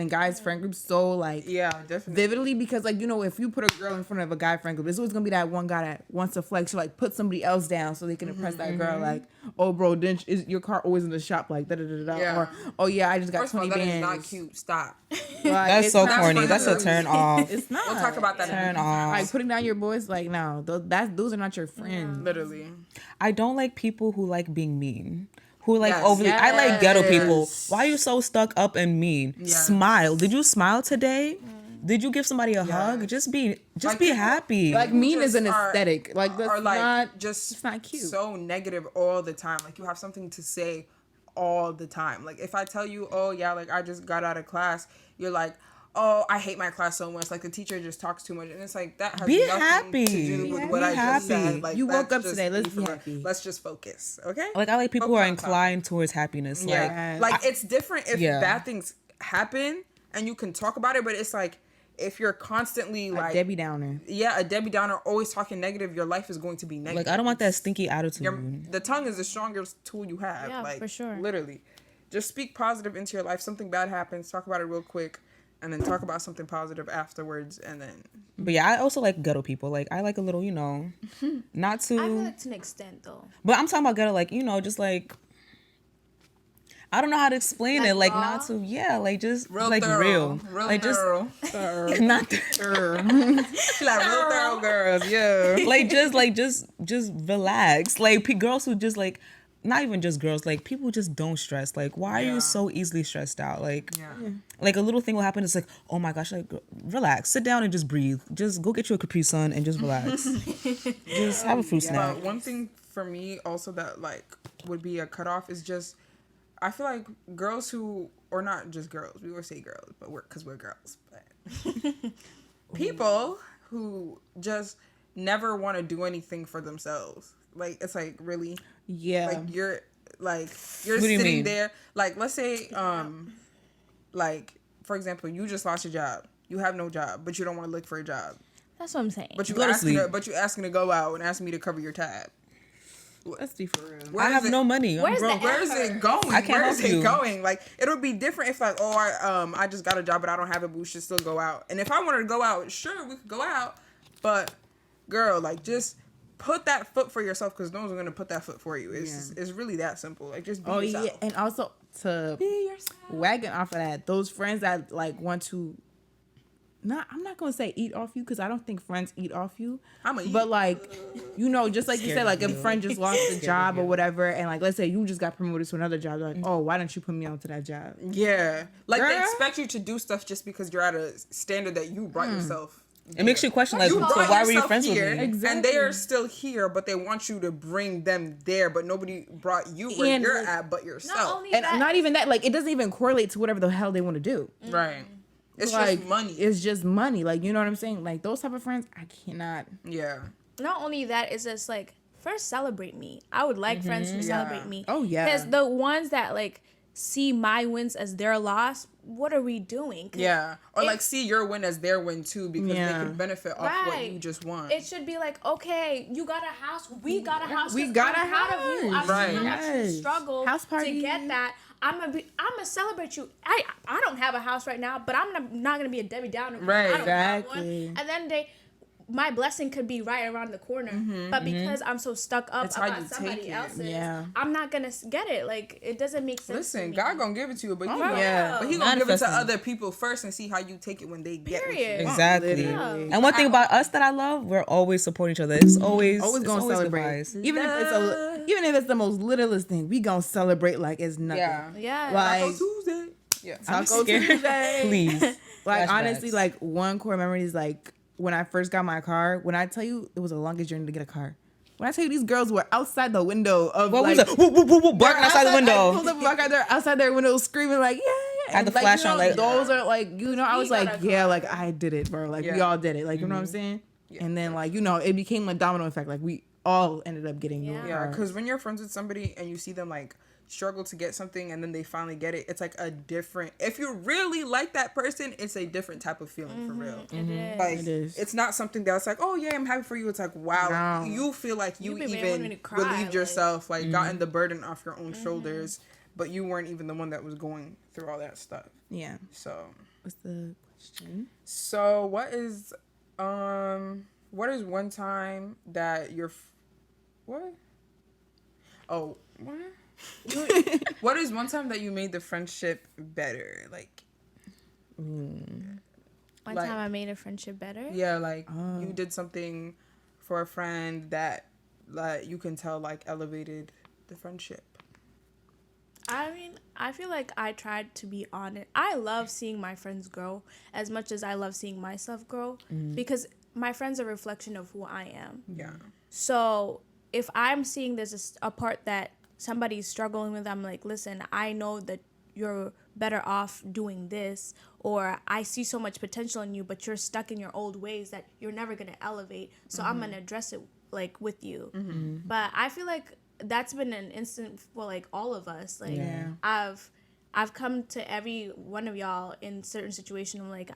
Speaker 3: guys' friend groups so like
Speaker 2: Yeah, definitely.
Speaker 3: vividly because like if you put a girl in front of a guy friend group, there's always gonna be that one guy that wants to flex, so like put somebody else down so they can impress that girl. Like, oh bro, is your car always in the shop? Like da da da da.
Speaker 2: Yeah.
Speaker 3: Or oh yeah, I just got
Speaker 2: First of all,
Speaker 3: 20
Speaker 2: that is
Speaker 3: bands.
Speaker 2: not cute. Stop.
Speaker 3: Like,
Speaker 1: that's
Speaker 3: it's
Speaker 1: so
Speaker 3: not
Speaker 1: corny.
Speaker 2: for
Speaker 1: That's a
Speaker 2: girls.
Speaker 1: turn off.
Speaker 3: It's not.
Speaker 2: We'll talk about that.
Speaker 1: Turn
Speaker 2: in
Speaker 1: off.
Speaker 3: Like putting down your boys, like no, those are not your friends.
Speaker 2: Literally.
Speaker 1: I don't like people who like being mean. Who like
Speaker 2: Yes.
Speaker 1: overly. I like ghetto people.
Speaker 3: Yes.
Speaker 1: Why are you so stuck up and mean?
Speaker 2: Yes.
Speaker 1: Smile. Did you smile today? Did you give somebody a hug? Just be
Speaker 2: Like,
Speaker 1: be
Speaker 2: people-
Speaker 1: happy.
Speaker 3: Like mean
Speaker 2: just
Speaker 3: is an
Speaker 2: are-
Speaker 3: aesthetic. Like that's
Speaker 2: Or like
Speaker 3: not
Speaker 2: just
Speaker 3: it's not cute.
Speaker 2: so negative all the time. Like you have something to say all the time. Like if I tell you, oh yeah, like I just got out of class, you're like, oh, I hate my class so much. Like the teacher just talks too much, and it's like that has
Speaker 1: Be
Speaker 2: nothing
Speaker 1: happy.
Speaker 2: to do with
Speaker 1: Be
Speaker 2: what I just
Speaker 1: happy.
Speaker 2: said. Like
Speaker 3: You woke
Speaker 2: let's
Speaker 3: up
Speaker 2: just
Speaker 3: today, let's
Speaker 2: for
Speaker 3: be
Speaker 2: real.
Speaker 3: happy.
Speaker 2: Let's just focus, okay?
Speaker 1: Like I like people who are
Speaker 2: Focus on top.
Speaker 1: inclined towards happiness. Like
Speaker 3: Yeah.
Speaker 2: Like it's different if
Speaker 1: Yeah.
Speaker 2: bad things happen and you can talk about it, but it's like if you're constantly like
Speaker 3: Debbie Downer.
Speaker 2: a Debbie Downer, always talking negative, your life is going to be negative.
Speaker 1: like I don't want that stinky attitude.
Speaker 2: The tongue is the strongest tool you have.
Speaker 4: Yeah,
Speaker 2: like
Speaker 4: for sure.
Speaker 2: Literally, just speak positive into your life. Something bad happens, talk about it real quick, and then talk about something positive afterwards, and then
Speaker 1: But yeah, I also like ghetto people. Like I like a little, not
Speaker 4: I feel
Speaker 1: too.
Speaker 4: like to an extent though.
Speaker 1: But I'm talking about ghetto, like just like. I don't know how to explain
Speaker 4: Like
Speaker 1: it. Like
Speaker 4: raw?
Speaker 1: not to, like just
Speaker 2: real
Speaker 1: like
Speaker 2: thorough,
Speaker 1: real, like
Speaker 2: thorough.
Speaker 1: just not.
Speaker 2: She like real thorough girls, yeah.
Speaker 1: like just relax. Like girls who just like, not even just girls, like people who just don't stress. Like why are
Speaker 2: Yeah.
Speaker 1: you so easily stressed out? Like
Speaker 2: Yeah.
Speaker 1: like a little thing will happen, it's like, oh my gosh, like relax, sit down and just breathe, just go get you a Capri Sun and just relax. Just have a fruit snack.
Speaker 2: But one thing for me also that like would be a cutoff is just I feel like girls who, or not just girls, we always say girls, but we're girls, but people who just never want to do anything for themselves. Like it's like really
Speaker 3: Yeah.
Speaker 2: like you're Like you're
Speaker 1: What do you
Speaker 2: sitting
Speaker 1: mean?
Speaker 2: there. Like let's say, like for example, you just lost your job. You have no job, but you don't want to look for a job.
Speaker 4: That's what I'm saying.
Speaker 2: But you
Speaker 1: Go to
Speaker 2: asking,
Speaker 1: sleep.
Speaker 2: but you asking to go out and asking me to cover your tab.
Speaker 3: Let's be for real.
Speaker 2: Where
Speaker 1: I
Speaker 2: is
Speaker 1: have
Speaker 2: it-
Speaker 1: no money. I'm
Speaker 4: Where's
Speaker 1: broke.
Speaker 4: the
Speaker 2: Where is it going?
Speaker 1: I can't
Speaker 2: Where is
Speaker 1: help
Speaker 2: it
Speaker 1: you.
Speaker 2: going? Like it'll be different if like, I just got a job but I don't have it, but we should still go out. And if I wanted to go out, sure we could go out. But girl, like just put that foot for yourself because no one's gonna put that foot for you. It's really that simple. Like just be yourself.
Speaker 3: Yeah, and also to
Speaker 2: Be yourself.
Speaker 3: wagging off of that, those friends that like want to. I'm not gonna say eat off you because I don't think friends eat off you.
Speaker 2: I'ma eat.
Speaker 3: But like, just like you
Speaker 1: Scared
Speaker 3: said, like
Speaker 1: of
Speaker 3: if a
Speaker 1: you.
Speaker 3: friend just lost a
Speaker 1: Scared
Speaker 3: job
Speaker 1: of
Speaker 3: or
Speaker 1: you.
Speaker 3: whatever, and like let's say you just got promoted to another job, they're like, oh, why don't you put me onto that job?
Speaker 2: Yeah. Like they
Speaker 3: Girl.
Speaker 2: expect you to do stuff just because you're at a standard that you brought yourself.
Speaker 1: It makes you question, like,
Speaker 2: You
Speaker 1: so
Speaker 2: brought
Speaker 1: why were you
Speaker 2: yourself
Speaker 1: friends
Speaker 2: here,
Speaker 1: with me?
Speaker 3: Exactly.
Speaker 2: and they are still here, but they want you to bring them there, but nobody brought you where
Speaker 3: And,
Speaker 2: you're
Speaker 3: like,
Speaker 2: at, but yourself.
Speaker 4: Not only
Speaker 3: And
Speaker 4: that,
Speaker 3: not even that, like it doesn't even correlate to whatever the hell they want to do.
Speaker 2: Right. It's
Speaker 3: Like
Speaker 2: just money.
Speaker 3: It's just money. Like you know what I'm saying? Like those type of friends, I cannot.
Speaker 2: Yeah.
Speaker 4: not only that, it's just like first celebrate me. I would like friends to celebrate
Speaker 2: Yeah.
Speaker 4: me.
Speaker 3: Oh, yeah.
Speaker 4: Because the ones that like see my wins as their loss, what are we doing? 'Cause
Speaker 2: Yeah. Or
Speaker 4: it-
Speaker 2: like see your win as their win too, because
Speaker 3: Yeah.
Speaker 2: they can benefit off what
Speaker 4: Right.
Speaker 2: you just won.
Speaker 4: It should be like, okay, you got a house, we got a house.
Speaker 3: We
Speaker 4: 'cause
Speaker 3: got
Speaker 4: I'm
Speaker 3: a
Speaker 4: proud of you.
Speaker 3: house.
Speaker 2: Right.
Speaker 4: I'm
Speaker 3: Yes.
Speaker 4: struggle
Speaker 3: House party.
Speaker 4: to get that. I'm gonna celebrate you. I don't have a house right now, but I'm not gonna be a Debbie Downer.
Speaker 2: Right.
Speaker 4: I don't have
Speaker 3: Exactly.
Speaker 4: one. And then my blessing could be right around the corner, but because I'm so stuck up
Speaker 2: It's how
Speaker 4: about
Speaker 2: you take
Speaker 4: somebody
Speaker 2: it.
Speaker 4: else's,
Speaker 3: Yeah.
Speaker 4: I'm not gonna get it. Like it doesn't make sense.
Speaker 2: Listen,
Speaker 4: to me.
Speaker 2: God gonna give it to you, but he gonna,
Speaker 3: yeah.
Speaker 2: but he gonna give it to
Speaker 1: Manifesting.
Speaker 2: other people first and see how you take it when they get what you
Speaker 4: Period.
Speaker 2: want.
Speaker 1: Exactly.
Speaker 3: Literally.
Speaker 1: And one thing about us that I love, we're always supporting each other. It's always
Speaker 3: Always gonna
Speaker 1: good
Speaker 3: celebrate.
Speaker 1: vibes.
Speaker 3: Even if it's the most littlest thing, we gonna celebrate like it's nothing.
Speaker 2: Yeah.
Speaker 4: Yeah.
Speaker 3: Like
Speaker 2: Taco Tuesday. Yeah.
Speaker 1: I'm
Speaker 3: Taco
Speaker 1: scared.
Speaker 3: Tuesday.
Speaker 1: Please.
Speaker 3: Like
Speaker 1: Flashbacks.
Speaker 3: honestly, like one core memory is like when I first got my car. When I tell you it was the longest journey to get a car. When I tell you these girls were outside the window of
Speaker 1: What
Speaker 3: like
Speaker 1: was it? Whoop, whoop, whoop, whoop, barking outside the
Speaker 3: I pulled
Speaker 1: window.
Speaker 3: up outside their window screaming like yeah.
Speaker 1: Had the
Speaker 3: And, like,
Speaker 1: flash
Speaker 3: you know,
Speaker 1: on, like-
Speaker 3: those are like I was
Speaker 4: We got
Speaker 3: like
Speaker 4: a
Speaker 3: yeah,
Speaker 4: car.
Speaker 3: like I did it, bro. Like we
Speaker 2: Yeah.
Speaker 3: all did it. Like you know what I'm saying? And then like it became a domino effect. Like we all ended up getting your
Speaker 2: Yeah,
Speaker 3: car.
Speaker 2: because when you're friends with somebody and you see them like struggle to get something and then they finally get it, it's like a different. If you really like that person, it's a different type of feeling for real.
Speaker 4: It is.
Speaker 2: Like
Speaker 3: It is.
Speaker 2: it's not something that's like, oh yeah, I'm happy for you. It's like wow,
Speaker 3: No.
Speaker 2: you feel like you
Speaker 4: You be
Speaker 2: even
Speaker 4: wanting to cry,
Speaker 2: relieved
Speaker 4: like-
Speaker 2: yourself, like gotten the burden off your own shoulders, but you weren't even the one that was going through all that stuff.
Speaker 3: Yeah.
Speaker 2: So
Speaker 3: What's the question?
Speaker 2: So what is one time that you're what? Oh, what? What is one time that you made the friendship better? Like
Speaker 4: One
Speaker 2: like-
Speaker 4: time I made a friendship better.
Speaker 2: yeah, like you did something for a friend that like you can tell like elevated the friendship.
Speaker 4: I mean, I feel like I tried to be honest. I love seeing my friends grow as much as I love seeing myself grow because my friends are a reflection of who I am.
Speaker 2: Yeah.
Speaker 4: So if I'm seeing there's a part that somebody's struggling with, I'm like, listen, I know that you're better off doing this, or I see so much potential in you, but you're stuck in your old ways that you're never gonna elevate. So I'm gonna address it like with you. But I feel like that's been an instant for like all of us. Like
Speaker 3: Yeah.
Speaker 4: I've come to every one of y'all in certain situation. I'm like,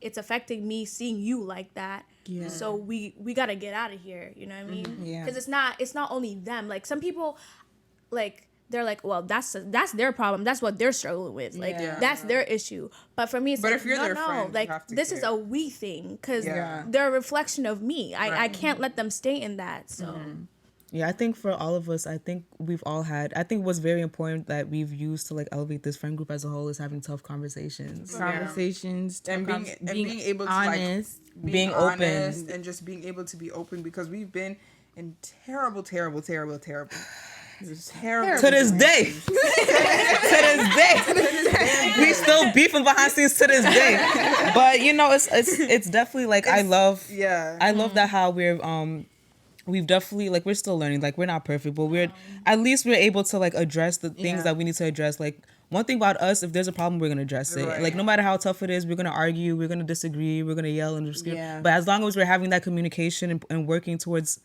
Speaker 4: it's affecting me seeing you like that.
Speaker 3: Yeah.
Speaker 4: So we gotta get out of here. You know what I mean?
Speaker 3: Yeah.
Speaker 4: Because it's not only them. Like some people, like they're like, well, that's their problem. That's what they're struggling with. Like
Speaker 3: Yeah.
Speaker 4: that's their issue. But for me, it's
Speaker 2: But
Speaker 4: like,
Speaker 2: if you're
Speaker 4: no,
Speaker 2: their
Speaker 4: no.
Speaker 2: friend, you
Speaker 4: Like
Speaker 2: have to
Speaker 4: this is
Speaker 2: care.
Speaker 4: a we thing because
Speaker 2: Yeah.
Speaker 4: they're a reflection of me. I
Speaker 2: Right.
Speaker 4: can't let them stay in that. So.
Speaker 1: Yeah, I think for all of us, I think what's very important that we've used to like elevate this friend group as a whole is having tough conversations.
Speaker 3: Conversations
Speaker 2: And being able to
Speaker 3: honest.
Speaker 2: like
Speaker 1: Being open.
Speaker 2: honest and just being able to be open because we've been in terrible terrible
Speaker 1: To this day. To this day. We still beefing behind scenes to this day. But you know, it's definitely like I love that how we've definitely like we're still learning. Like we're not perfect, but at least we're able to like address the things
Speaker 3: Yeah.
Speaker 1: that we need to address. Like one thing about us, if there's a problem, we're gonna address it.
Speaker 2: Right.
Speaker 1: Like no matter how tough it is, we're gonna argue, we're gonna disagree, we're gonna yell and scream.
Speaker 3: Yeah.
Speaker 1: But as long as we're having that communication and working towards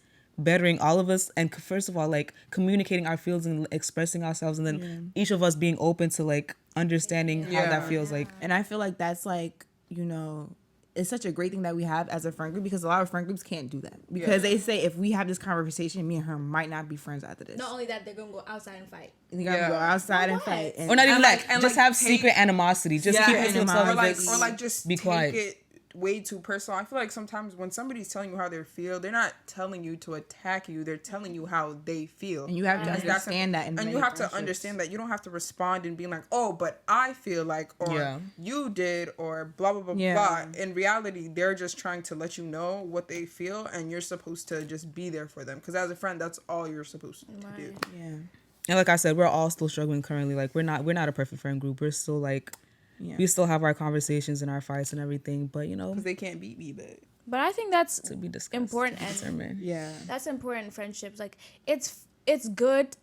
Speaker 1: bettering all of us, and first of all, like communicating our feelings and expressing ourselves, and then each of us being open to like understanding how that feels like.
Speaker 3: And I feel like that's like, you know, it's such a great thing that we have as a friend group, because a lot of friend groups can't do that, because they say if we have this conversation, me and her might not be friends after this.
Speaker 4: Not only that, they're gonna go outside and fight.
Speaker 3: They're gonna go outside and fight,
Speaker 1: Or not even
Speaker 2: like-
Speaker 1: that, just have secret animosity. Just keep it to themselves.
Speaker 2: Or like just
Speaker 1: be quiet.
Speaker 2: take it way too personal. I feel like sometimes when somebody's telling you how they feel, they're not telling you to attack you. They're telling you how they feel.
Speaker 3: and you have to understand that.
Speaker 2: And you have to understand that you don't have to respond and be like, oh, but I feel like, or you did, or blah, blah, blah, blah. In reality, they're just trying to let you know what they feel, and you're supposed to just be there for them. Because as a friend, that's all you're supposed to do.
Speaker 3: Yeah.
Speaker 1: And like I said, we're all still struggling currently. Like we're not a perfect friend group. We're still like, we still have our conversations and our fights and everything. But you know,
Speaker 2: because they can't beat me,
Speaker 4: but I think that's
Speaker 1: to be discussed,
Speaker 4: important and that's important in friendships. Like it's good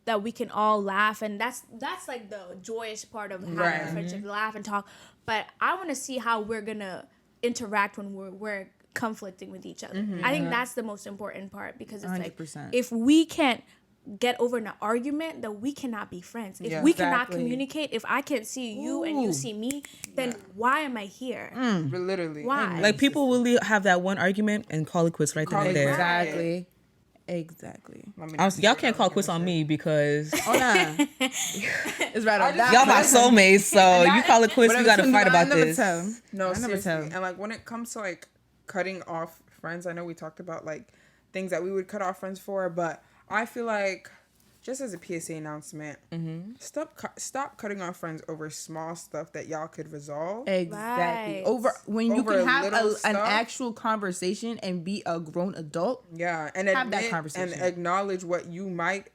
Speaker 4: that we can all laugh, and that's like the joyous part of having a friendship, laugh and talk. But I want to see how we're gonna interact when we're conflicting with each other. I think that's the most important part, because it's 100%. Like if we can't get over an argument, that we cannot be friends. If we cannot communicate, if I can't see you and you see me, then why am I here?
Speaker 2: Literally.
Speaker 4: Why?
Speaker 1: Like people will have that one argument and call it quits right then and there.
Speaker 3: Exactly.
Speaker 1: Y'all can't call quits on me because
Speaker 3: it's right on that.
Speaker 1: Y'all my soulmates, so you call it quits. We gotta fight about this.
Speaker 2: No, seriously. And like when it comes to like cutting off friends, I know we talked about like things that we would cut off friends for, but I feel like, just as a PSA announcement, stop cutting off friends over small stuff that y'all could resolve.
Speaker 3: Exactly. Over when you can have an actual conversation and be a grown adult.
Speaker 2: Yeah, and
Speaker 3: have that conversation
Speaker 2: and acknowledge what you might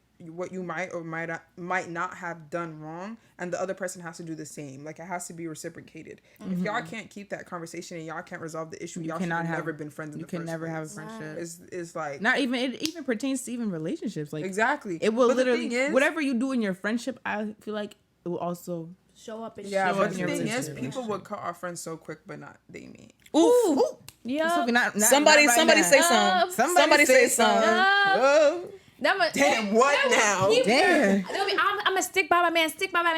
Speaker 2: or might not have done wrong, and the other person has to do the same. Like it has to be reciprocated. If y'all can't keep that conversation and y'all can't resolve the issue, y'all should have never been friends.
Speaker 3: You can never have a friendship.
Speaker 2: It's like
Speaker 3: not even, it even pertains to even relationships. Like
Speaker 2: exactly,
Speaker 3: it will literally whatever you do in your friendship, I feel like it will also
Speaker 4: show up.
Speaker 2: But the thing is, people would cut off friends so quick, but not they me.
Speaker 1: Ooh.
Speaker 4: Yeah.
Speaker 1: Somebody say something. Somebody say something.
Speaker 2: Damn, what now?
Speaker 3: Damn.
Speaker 4: I'm gonna stick by my man. Stick by my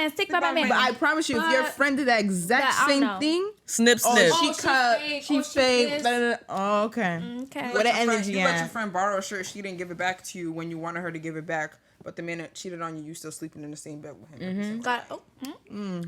Speaker 4: man.
Speaker 3: But I promise you, if your friend did that exact same thing,
Speaker 1: snip.
Speaker 3: She fake. Oh, okay. What an energy.
Speaker 2: You let your friend borrow a shirt. She didn't give it back to you when you wanted her to give it back. But the minute cheated on you, you still sleeping in the same bed with him.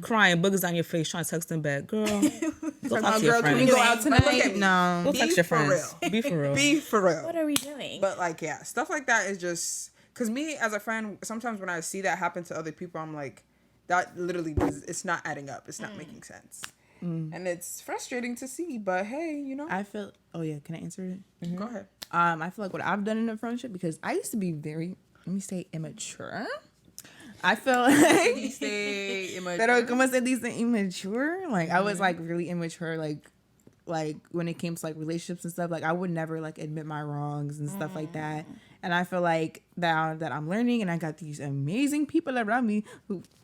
Speaker 1: Crying, boogers on your face, trying to text them back. Girl, go talk to your friend.
Speaker 3: Can we go out tonight? No.
Speaker 1: Go text your friends. Be for real.
Speaker 2: Be for real.
Speaker 4: What are we doing?
Speaker 2: But like, yeah, stuff like that is just... Because me, as a friend, sometimes when I see that happen to other people, I'm like, that literally it's not adding up. It's not making sense. And it's frustrating to see, but hey, you know.
Speaker 3: I feel... Oh, yeah. Can I answer it?
Speaker 2: Go ahead.
Speaker 3: I feel like what I've done in a friendship, because I used to be very... Let me say immature. I feel like
Speaker 2: You say immature.
Speaker 3: Pero como se dice immature? Like I was like really immature, like when it came to like relationships and stuff. Like I would never like admit my wrongs and stuff like that. And I feel like that I'm learning, and I got these amazing people around me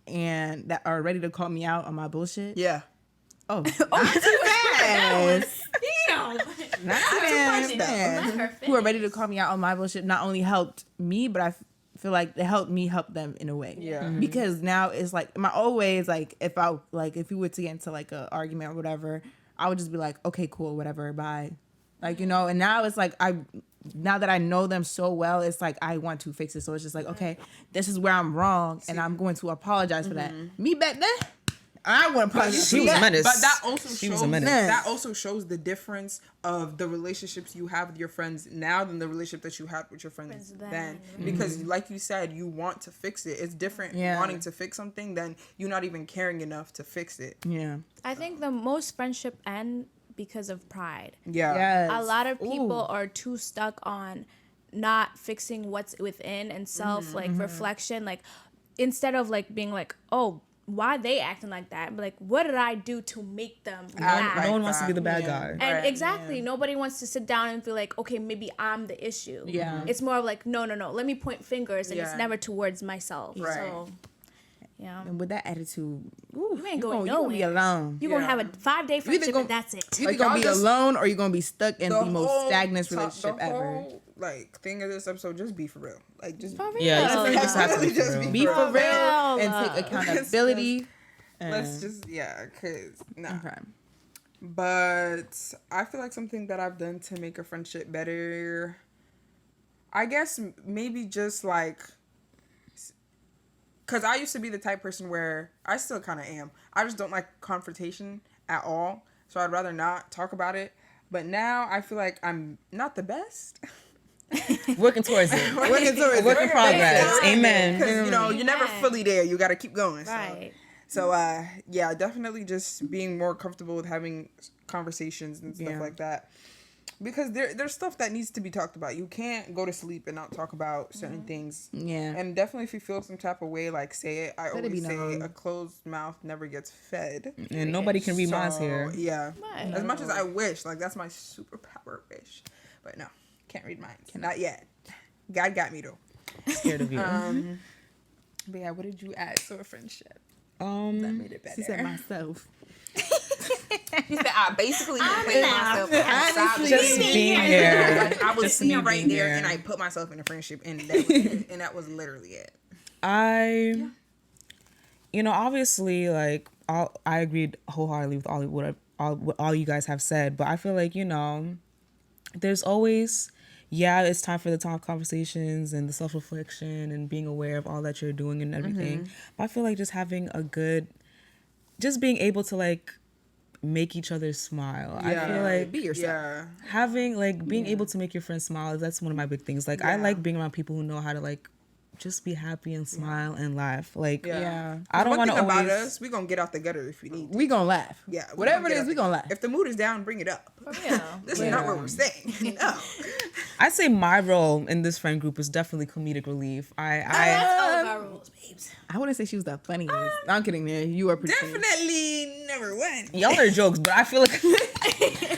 Speaker 3: and that are ready to call me out on my bullshit.
Speaker 2: Yeah.
Speaker 3: Oh, not too fast.
Speaker 4: Damn.
Speaker 3: Not too fast. Who are ready to call me out on my bullshit not only helped me, but I feel like they helped me help them in a way.
Speaker 2: Yeah.
Speaker 3: Because now it's like my old ways, like if we were to get into like a argument or whatever, I would just be like, okay, cool, whatever, bye. Like, you know, and now it's like now that I know them so well, it's like I want to fix it. So it's just like, okay, this is where I'm wrong, and I'm going to apologize for that. Me back then, I want to apologize.
Speaker 1: She was a menace.
Speaker 2: But that also shows the difference of the relationships you have with your friends now than the relationship that you had with your friends then. Because like you said, you want to fix it. It's different wanting to fix something than you not even caring enough to fix it.
Speaker 3: Yeah.
Speaker 4: I think the most friendship end because of pride.
Speaker 2: Yeah.
Speaker 3: Yes.
Speaker 4: A lot of people are too stuck on not fixing what's within and self reflection. Like instead of like being like, oh, why they acting like that? But like, what did I do to make them mad?
Speaker 1: No one wants to be the bad guy.
Speaker 4: And exactly, nobody wants to sit down and feel like, okay, maybe I'm the issue.
Speaker 3: Yeah.
Speaker 4: It's more of like, no, let me point fingers, and it's never towards myself.
Speaker 2: Right.
Speaker 4: So, yeah.
Speaker 3: And with that attitude,
Speaker 4: You ain't going
Speaker 3: you're
Speaker 4: nowhere.
Speaker 3: gonna be alone.
Speaker 4: You're gonna have a 5-day friendship, and that's it.
Speaker 3: You're either gonna be alone, or you're gonna be stuck in the most stagnant relationship ever.
Speaker 2: like thing of this episode, just be for real. Like just
Speaker 4: For real.
Speaker 1: Yeah, you just have to be for real.
Speaker 3: Be for real
Speaker 4: real.
Speaker 3: and take accountability.
Speaker 2: let's just cause
Speaker 3: Okay.
Speaker 2: But I feel like something that I've done to make a friendship better, I guess maybe just like, because I used to be the type person where I still kind of am. I just don't like confrontation at all. So I'd rather not talk about it. But now I feel like I'm not the best.
Speaker 1: Working towards it. Work in progress. Amen.
Speaker 2: Because, you're never fully there. You got to keep going.
Speaker 4: Right.
Speaker 2: So, definitely just being more comfortable with having conversations and stuff like that. Because there's stuff that needs to be talked about. You can't go to sleep and not talk about certain things.
Speaker 3: Yeah.
Speaker 2: And definitely if you feel some type of way, like, say it. I
Speaker 3: Let it
Speaker 2: always
Speaker 3: be
Speaker 2: say
Speaker 3: known.
Speaker 2: a closed mouth never gets fed.
Speaker 1: And nobody can read minds here.
Speaker 2: Yeah.
Speaker 4: Right.
Speaker 2: As much as I wish. Like, that's my superpower wish. But no. Can't read minds. Not yet. God got me, though.
Speaker 1: Scared of you.
Speaker 2: But yeah, what did you add to a friendship? That
Speaker 1: Um,
Speaker 2: made it better.
Speaker 3: She said myself.
Speaker 2: She said, I basically put myself
Speaker 3: Honestly,
Speaker 1: just being here.
Speaker 2: Like, I was
Speaker 1: Just
Speaker 2: sitting
Speaker 1: me
Speaker 2: right
Speaker 1: being
Speaker 2: there
Speaker 1: here.
Speaker 2: and I put myself in a friendship and that was it. And that was literally it.
Speaker 1: Obviously, like, I agreed wholeheartedly with what all you guys have said, but I feel like, there's always, it's time for the tough conversations and the self-reflection and being aware of all that you're doing and everything. But I feel like just having just being able to, like, make each other smile. I feel like
Speaker 3: Be yourself.
Speaker 2: Yeah.
Speaker 1: having, like, being able to make your friends smile, that's one of my big things. Like, I like being around people who know how to, like, just be happy and smile and laugh. Like,
Speaker 3: Yeah.
Speaker 1: I don't
Speaker 2: One
Speaker 1: want
Speaker 2: thing
Speaker 1: to
Speaker 2: about
Speaker 1: always...
Speaker 2: us, we gonna get out the gutter if we need to.
Speaker 3: We gonna laugh.
Speaker 2: Yeah.
Speaker 3: Whatever it is, we gonna laugh.
Speaker 2: If the mood is down, bring it up.
Speaker 4: For real.
Speaker 2: This is not what we're saying. No.
Speaker 1: I'd say my role in this friend group is definitely comedic relief.
Speaker 4: That's all of our rules, babes.
Speaker 3: I wouldn't say she was the funniest. No, I'm kidding, man. You are pretty funny.
Speaker 2: Definitely number one.
Speaker 1: Y'all are jokes, but I feel like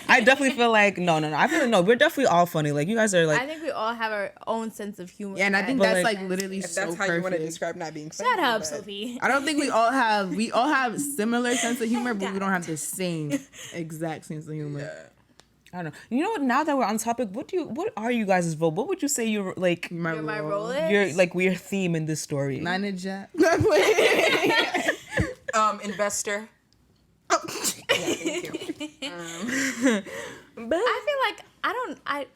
Speaker 1: I definitely feel like no. I feel like no. We're definitely all funny. Like, you guys are like.
Speaker 4: I think we all have our own sense of humor.
Speaker 3: Yeah, and I think
Speaker 1: But,
Speaker 3: that's
Speaker 1: like,
Speaker 3: like literally
Speaker 2: If
Speaker 3: so
Speaker 2: that's how
Speaker 3: perfect.
Speaker 2: you want to describe not being funny.
Speaker 4: Shut up,
Speaker 2: but-
Speaker 4: Sophie.
Speaker 3: I don't think we all have similar sense of humor, but we don't have the same exact sense of humor.
Speaker 2: Yeah.
Speaker 1: I don't know. You know what? Now that we're on topic, what are you guys' role? What would you say you're like?
Speaker 4: My role is?
Speaker 1: Your like your theme in this story.
Speaker 3: Manager.
Speaker 2: Investor. Yeah, thank you.
Speaker 4: I feel like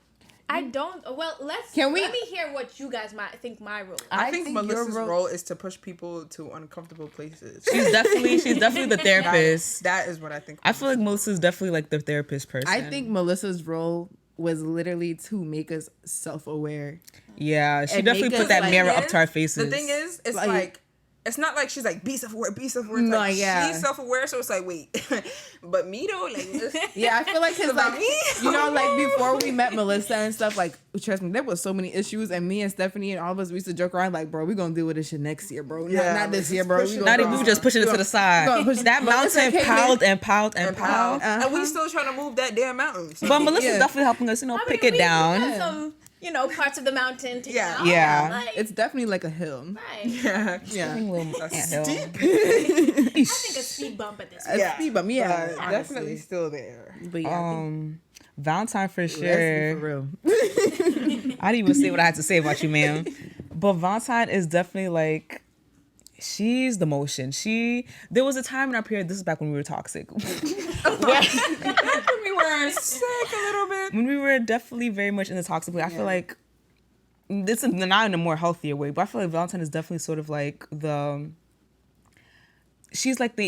Speaker 4: I don't. Well, let me hear what you guys might think my role is.
Speaker 2: I think
Speaker 3: your
Speaker 2: Melissa's role is to push people to uncomfortable places.
Speaker 1: She's definitely the therapist.
Speaker 2: That is what I think.
Speaker 1: I feel like Melissa's definitely like the therapist person.
Speaker 3: I think Melissa's role was literally to make us self-aware.
Speaker 1: Yeah, she
Speaker 3: And
Speaker 1: definitely
Speaker 3: make
Speaker 1: put
Speaker 3: us,
Speaker 1: that
Speaker 3: like,
Speaker 1: mirror up to our faces.
Speaker 2: The thing is, it's
Speaker 3: Like-
Speaker 2: like it's not like she's like be self-aware. It's
Speaker 3: No,
Speaker 2: like
Speaker 3: yeah.
Speaker 2: she's self-aware, so it's like wait, but me though, like
Speaker 3: Yeah, I feel like his
Speaker 2: about
Speaker 3: like
Speaker 2: me?
Speaker 3: like before we met Melissa and stuff, like trust me, there was so many issues, and me and Stephanie and all of us we used to joke around like, bro, we gonna deal with this shit next year, bro.
Speaker 2: Yeah,
Speaker 3: not this
Speaker 2: let's
Speaker 3: year, bro.
Speaker 2: push
Speaker 3: We
Speaker 2: it.
Speaker 3: gonna
Speaker 1: Not even we were just pushing it to the
Speaker 3: gonna
Speaker 1: side.
Speaker 3: push-
Speaker 1: That
Speaker 3: Melissa
Speaker 1: mountain
Speaker 3: came in-
Speaker 1: piled and piled and piled.
Speaker 2: and we still trying to move that damn mountain. So.
Speaker 1: But Melissa's
Speaker 3: Yeah.
Speaker 1: definitely helping us, pick it
Speaker 4: We
Speaker 1: down.
Speaker 4: got some, parts of the mountain to
Speaker 2: Yeah.
Speaker 4: get off.
Speaker 1: Yeah.
Speaker 4: Like,
Speaker 3: It's definitely like a hill.
Speaker 4: right.
Speaker 2: yeah,
Speaker 3: Yeah.
Speaker 1: Little anthill.
Speaker 2: steep.
Speaker 4: I think a speed bump at this point.
Speaker 2: Yeah,
Speaker 3: speed bump, yeah,
Speaker 2: but
Speaker 3: honestly.
Speaker 2: definitely still there.
Speaker 3: But yeah, I think
Speaker 1: Valentine for
Speaker 3: let's be
Speaker 1: sure.
Speaker 3: for real.
Speaker 1: I didn't even say what I had to say about you, ma'am. But Valentine is definitely like, she's the motion. There was a time in our period, this is back when we were toxic.
Speaker 2: We were sick a little bit.
Speaker 1: When we were definitely very much in the toxic way, I feel like, this is not in a more healthier way, but I feel like Valentine is definitely sort of like she's like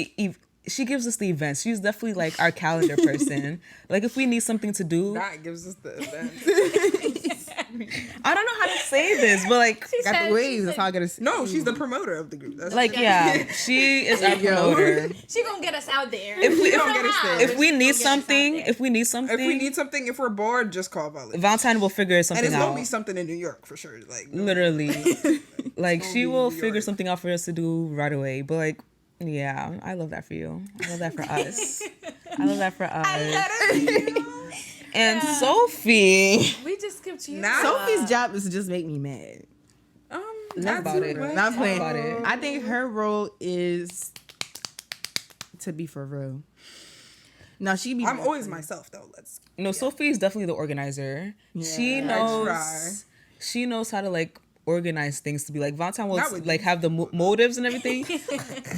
Speaker 1: she gives us the events. She's definitely like our calendar person. Like if we need something to do,
Speaker 2: That gives us the event.
Speaker 1: I don't know how to say this, but like,
Speaker 3: Got the waves. That's all I gotta say.
Speaker 2: No, she's the promoter of the group. That's
Speaker 1: like yeah, she is our promoter.
Speaker 4: She gonna get us out there.
Speaker 2: don't get us there.
Speaker 1: If we need
Speaker 4: She's gonna
Speaker 1: something,
Speaker 4: get us out
Speaker 2: If we need something, if we're bored, just call Violet.
Speaker 1: Valentine will figure
Speaker 2: And
Speaker 1: something
Speaker 2: it's
Speaker 1: out.
Speaker 2: gonna be something in New York for sure. Like
Speaker 1: Literally, like she
Speaker 2: be
Speaker 1: will
Speaker 2: New
Speaker 1: figure
Speaker 2: York.
Speaker 1: something out for us to do right away. But like, yeah, I love that for you. I love that for us. I love that for us. And Sophie.
Speaker 4: We just continue.
Speaker 2: Now-
Speaker 3: Sophie's job is to just make me mad.
Speaker 2: not
Speaker 1: about
Speaker 2: too
Speaker 1: it.
Speaker 2: much.
Speaker 3: Not playing.
Speaker 1: about it.
Speaker 3: I think her role is to be for real. No, she be.
Speaker 2: I'm
Speaker 3: more
Speaker 2: always
Speaker 3: funny.
Speaker 2: myself though.
Speaker 1: No, Sophie's definitely the organizer. She
Speaker 3: Yeah.
Speaker 1: knows.
Speaker 2: try.
Speaker 1: She knows how to like organize things to be like Valentine will
Speaker 2: Not with
Speaker 1: like
Speaker 2: you.
Speaker 1: have the motives and everything,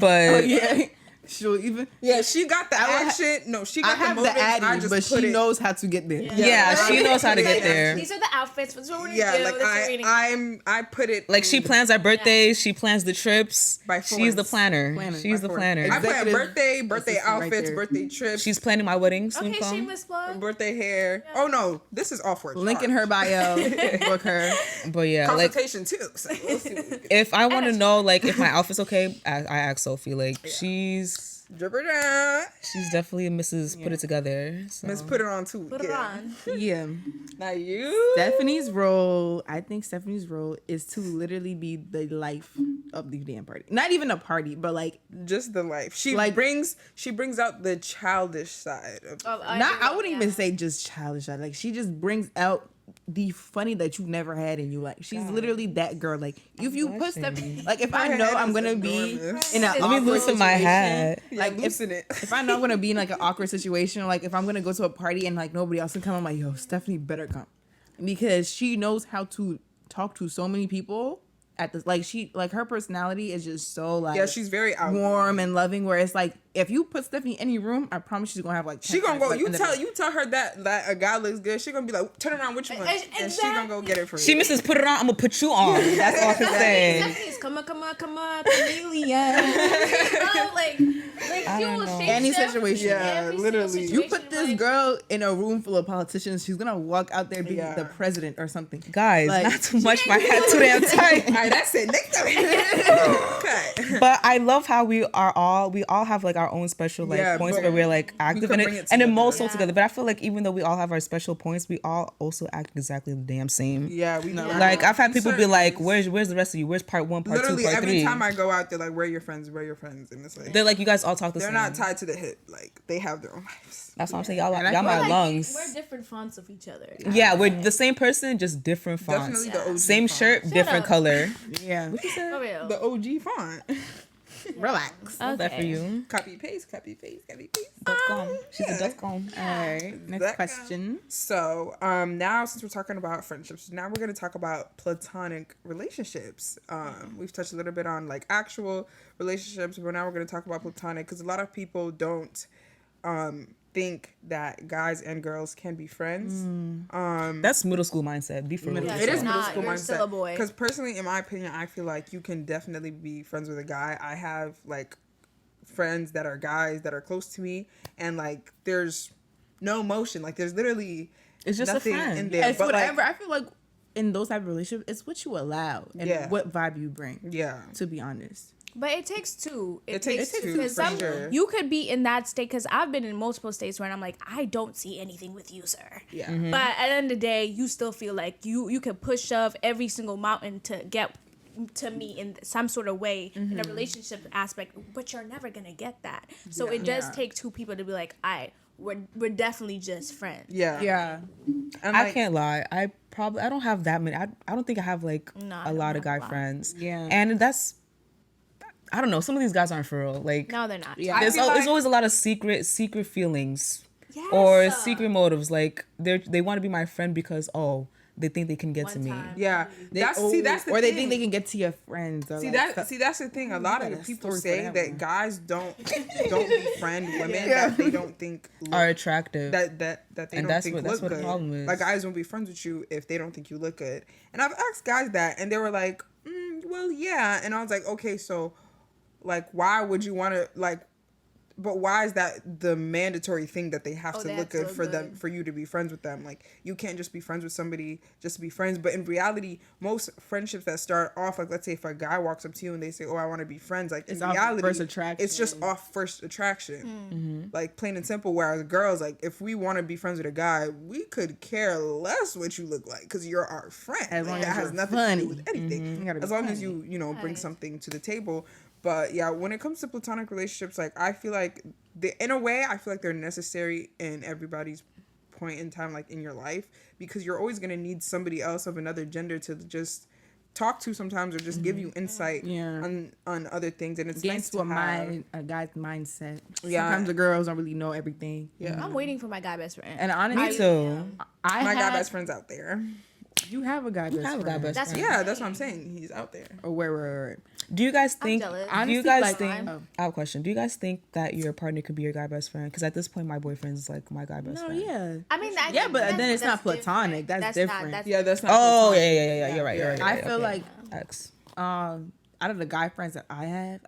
Speaker 1: but
Speaker 3: Yeah. She'll even.
Speaker 2: Yeah, she got the
Speaker 3: I would
Speaker 2: action. No, she
Speaker 3: I
Speaker 2: got the
Speaker 3: have the
Speaker 2: motives. I
Speaker 3: addy,
Speaker 2: just
Speaker 3: but
Speaker 2: put
Speaker 3: she
Speaker 2: it.
Speaker 3: knows how to get there.
Speaker 1: yeah, she knows how to get there.
Speaker 4: These are the outfits. What's what we're
Speaker 2: Yeah,
Speaker 4: gonna do?
Speaker 2: like
Speaker 4: This is what we're gonna-
Speaker 2: I put it
Speaker 1: Like she plans our birthdays, she plans the trips.
Speaker 2: By
Speaker 1: She's the
Speaker 2: force.
Speaker 1: planner.
Speaker 3: Planner.
Speaker 1: She's
Speaker 3: By
Speaker 1: the
Speaker 3: force.
Speaker 1: planner.
Speaker 2: I plan
Speaker 3: Executive
Speaker 2: birthday
Speaker 3: assistant right
Speaker 2: outfits,
Speaker 3: there.
Speaker 2: birthday trips,
Speaker 1: She's planning my wedding. Soon
Speaker 4: Okay,
Speaker 1: come.
Speaker 4: shameless plug.
Speaker 2: birthday hair. Oh no, this is all for a
Speaker 3: Link in
Speaker 2: charge.
Speaker 3: her bio. Book her.
Speaker 1: But yeah, like
Speaker 2: Consultation too. So we'll see what we can
Speaker 1: if I want to know like if my outfit's okay, I ask Sophie. Like she's
Speaker 2: drip her down.
Speaker 1: definitely a Mrs. Put it together. So.
Speaker 2: Let's put it on too.
Speaker 4: Put it on.
Speaker 3: Yeah.
Speaker 2: Not you.
Speaker 3: Stephanie's role, I think Stephanie's role is to literally be the life of the damn party. Not even a party, but like
Speaker 2: Just the life. She
Speaker 3: Like-
Speaker 2: brings out the childish side of
Speaker 3: I wouldn't even say just childish. Like she just brings out the funny that you never had in you. Like she's literally that girl. Like if you put stuff, like if I
Speaker 2: My
Speaker 3: know
Speaker 2: head
Speaker 3: I'm
Speaker 2: is
Speaker 3: gonna be
Speaker 2: enormous.
Speaker 3: in a
Speaker 1: Let me
Speaker 3: awkward
Speaker 1: loosen my
Speaker 3: situation,
Speaker 1: hat.
Speaker 3: Like
Speaker 2: loosen it.
Speaker 3: if I know I'm gonna be in like an awkward situation, like if I'm gonna go to a party and like nobody else can come, I'm like, yo, Stephanie better come, because she knows how to talk to so many people at this. Like she, like her personality is just so like
Speaker 2: Yeah, she's very out.
Speaker 3: warm and loving. Where it's like if you put Stephanie in any room, I promise she's gonna have like 10
Speaker 2: She gonna
Speaker 3: friends,
Speaker 2: go.
Speaker 3: like,
Speaker 2: You
Speaker 3: in the
Speaker 2: tell
Speaker 3: room.
Speaker 2: you tell her that a guy looks good. She gonna be like, turn around, which one? And she gonna go get it for you.
Speaker 1: She Mrs. Put it on. I'm gonna put you on. That's all I can say.
Speaker 4: Stephanie's come on, chameleon. like you will shape
Speaker 3: Any
Speaker 4: shift
Speaker 3: situation.
Speaker 2: Yeah,
Speaker 4: every single
Speaker 2: literally.
Speaker 3: You put
Speaker 4: situation,
Speaker 3: this
Speaker 4: like-
Speaker 3: girl in a room full of politicians, she's gonna walk out there being
Speaker 2: Yeah.
Speaker 3: the president or something.
Speaker 1: Guys,
Speaker 3: Like-
Speaker 1: not too much. My hat too damn tight.
Speaker 2: All right, that's it. Next up. Okay.
Speaker 1: But I love how we all have like our own special like
Speaker 2: Yeah,
Speaker 1: points
Speaker 2: but
Speaker 1: where we're like active
Speaker 2: could
Speaker 1: in
Speaker 2: bring
Speaker 1: it,
Speaker 2: it
Speaker 1: and then
Speaker 2: together.
Speaker 1: also
Speaker 4: Yeah.
Speaker 1: together. But I feel like even though we all have our special points, we all also act exactly the damn same.
Speaker 2: Yeah, we know.
Speaker 1: Like I've had people be
Speaker 2: Certain
Speaker 1: like,
Speaker 2: things.
Speaker 1: "Where's the rest of you? Where's part one, part
Speaker 2: Literally
Speaker 1: two, part
Speaker 2: every
Speaker 1: three?"
Speaker 2: time I go out, they're like, "Where are your friends? Where are your friends?" And it's like
Speaker 1: They're like, "You guys all talk the
Speaker 2: they're
Speaker 1: same."
Speaker 2: not tied to the hip. Like they have their own lives.
Speaker 1: That's what I'm saying. Y'all,
Speaker 3: And I
Speaker 1: y'all
Speaker 3: feel
Speaker 1: my
Speaker 3: like
Speaker 1: lungs.
Speaker 4: We're different fonts of each other.
Speaker 1: Yeah, we're the same person, just different fonts.
Speaker 2: Definitely the OG
Speaker 1: Same
Speaker 2: font.
Speaker 1: shirt, different
Speaker 4: up.
Speaker 1: color.
Speaker 3: Yeah.
Speaker 4: For real.
Speaker 2: The OG font.
Speaker 3: Relax.
Speaker 1: Love that for you.
Speaker 2: Copy paste. Copy paste. Copy paste.
Speaker 1: Dotcom. She's a dotcom.
Speaker 3: All right. Next
Speaker 2: That-
Speaker 3: question.
Speaker 2: So, now since we're talking about friendships, now we're gonna talk about platonic relationships. We've touched a little bit on like actual relationships, but now we're gonna talk about platonic because a lot of people don't think that guys and girls can be friends.
Speaker 1: That's middle school mindset. Be for real.
Speaker 4: Yeah,
Speaker 2: It
Speaker 4: you're
Speaker 2: is middle
Speaker 4: not.
Speaker 2: school
Speaker 4: You're
Speaker 2: mindset.
Speaker 4: still a boy.
Speaker 2: Because personally, in my opinion, I feel like you can definitely be friends with a guy. I have like friends that are guys that are close to me, and like there's no emotion. Like there's literally
Speaker 1: It's just a
Speaker 2: nothing
Speaker 1: friend.
Speaker 2: in there.
Speaker 3: It's
Speaker 2: but
Speaker 3: whatever.
Speaker 2: like,
Speaker 3: I feel like in those type of relationships, it's what you allow and
Speaker 2: Yeah.
Speaker 3: what vibe you bring.
Speaker 2: yeah.
Speaker 3: To be honest.
Speaker 4: But it takes two.
Speaker 2: It takes two,
Speaker 4: because
Speaker 2: for sure.
Speaker 4: you could be in that state. Because I've been in multiple states where I'm like, I don't see anything with you, sir.
Speaker 2: Yeah.
Speaker 4: But at the end of the day, you still feel like you can push shove every single mountain to get to me in some sort of way in a relationship aspect. But you're never gonna get that. So it does take two people to be like, we're definitely just friends.
Speaker 2: Yeah.
Speaker 3: Yeah.
Speaker 2: And
Speaker 1: I
Speaker 2: like,
Speaker 1: can't lie. I don't have that many. I don't think I have like
Speaker 4: No, I
Speaker 1: a
Speaker 4: don't
Speaker 1: lot of
Speaker 4: have a
Speaker 1: guy
Speaker 4: lot.
Speaker 1: friends.
Speaker 3: Yeah.
Speaker 1: And that's, I don't know. Some of these guys aren't for real. Like
Speaker 4: No, they're not.
Speaker 3: Yeah.
Speaker 1: there's,
Speaker 2: feel like-
Speaker 1: there's always a lot of secret feelings
Speaker 4: Yes.
Speaker 1: or secret motives. Like they want to be my friend because they think they can get to
Speaker 4: One
Speaker 1: me.
Speaker 4: time.
Speaker 2: yeah. That's the
Speaker 3: or they
Speaker 2: thing.
Speaker 3: think they can get to your friends. Or
Speaker 2: See
Speaker 3: like,
Speaker 2: that's the thing. A lot
Speaker 3: got
Speaker 2: of
Speaker 3: a
Speaker 2: people
Speaker 3: story for
Speaker 2: say
Speaker 3: that
Speaker 2: that
Speaker 3: one.
Speaker 2: guys don't befriend women that they don't think look,
Speaker 1: Are attractive.
Speaker 2: that they
Speaker 1: And
Speaker 2: don't
Speaker 1: that's
Speaker 2: think
Speaker 1: what-
Speaker 2: look
Speaker 1: that's what the
Speaker 2: good.
Speaker 1: problem is.
Speaker 2: Like guys won't be friends with you if they don't think you look good. And I've asked guys that, and they were like, "Well, yeah." And I was like, "Okay, so like, why would you want to like?" But why is that the mandatory thing that they have to
Speaker 4: they
Speaker 2: look
Speaker 4: have to
Speaker 2: good
Speaker 4: look
Speaker 2: for
Speaker 4: good.
Speaker 2: them, for you to be friends with them? Like you can't just be friends with somebody just to be friends. But in reality, most friendships that start off, like let's say if a guy walks up to you and they say, "Oh, I want to be friends," like
Speaker 3: It's
Speaker 2: in
Speaker 3: off
Speaker 2: reality,
Speaker 3: first attraction.
Speaker 2: it's just off first attraction, like plain and simple. Whereas girls, like if we want to be friends with a guy, we could care less what you look like because you're our friend.
Speaker 3: As long
Speaker 2: Like, that
Speaker 3: as
Speaker 2: has
Speaker 3: you're
Speaker 2: nothing to
Speaker 3: funny.
Speaker 2: do with anything.
Speaker 3: You gotta be
Speaker 2: As long as
Speaker 3: funny.
Speaker 2: you bring
Speaker 4: Right.
Speaker 2: something to the table. But yeah, when it comes to platonic relationships, like I feel like in a way, I feel like they're necessary in everybody's point in time, like in your life, because you're always gonna need somebody else of another gender to just talk to sometimes, or just give you insight on other things, and it's nice to have
Speaker 3: a guy's mindset.
Speaker 2: Yeah.
Speaker 3: Sometimes the girls don't really know everything.
Speaker 2: Yeah.
Speaker 4: I'm waiting for my guy best friend.
Speaker 3: And honestly,
Speaker 1: Me too.
Speaker 2: My guy best friend's out there.
Speaker 3: You have a guy best
Speaker 1: have a guy
Speaker 3: friend.
Speaker 1: best friend.
Speaker 2: Yeah, that's what I'm saying. He's out there.
Speaker 3: Oh, where?
Speaker 1: Do you guys think?
Speaker 4: jealous.
Speaker 1: Do you
Speaker 3: Honestly,
Speaker 1: guys
Speaker 3: like,
Speaker 1: think? I have a question. Do you guys think that your partner could be your guy best friend? Because at this point, my boyfriend's like my guy best
Speaker 3: No,
Speaker 1: friend.
Speaker 3: yeah.
Speaker 4: I mean,
Speaker 3: Yeah, but then it's not platonic. That's different.
Speaker 2: Yeah, that's not.
Speaker 1: Oh
Speaker 2: platonic.
Speaker 1: yeah. You're right. You're right.
Speaker 3: I feel like
Speaker 1: X.
Speaker 3: out of the guy friends that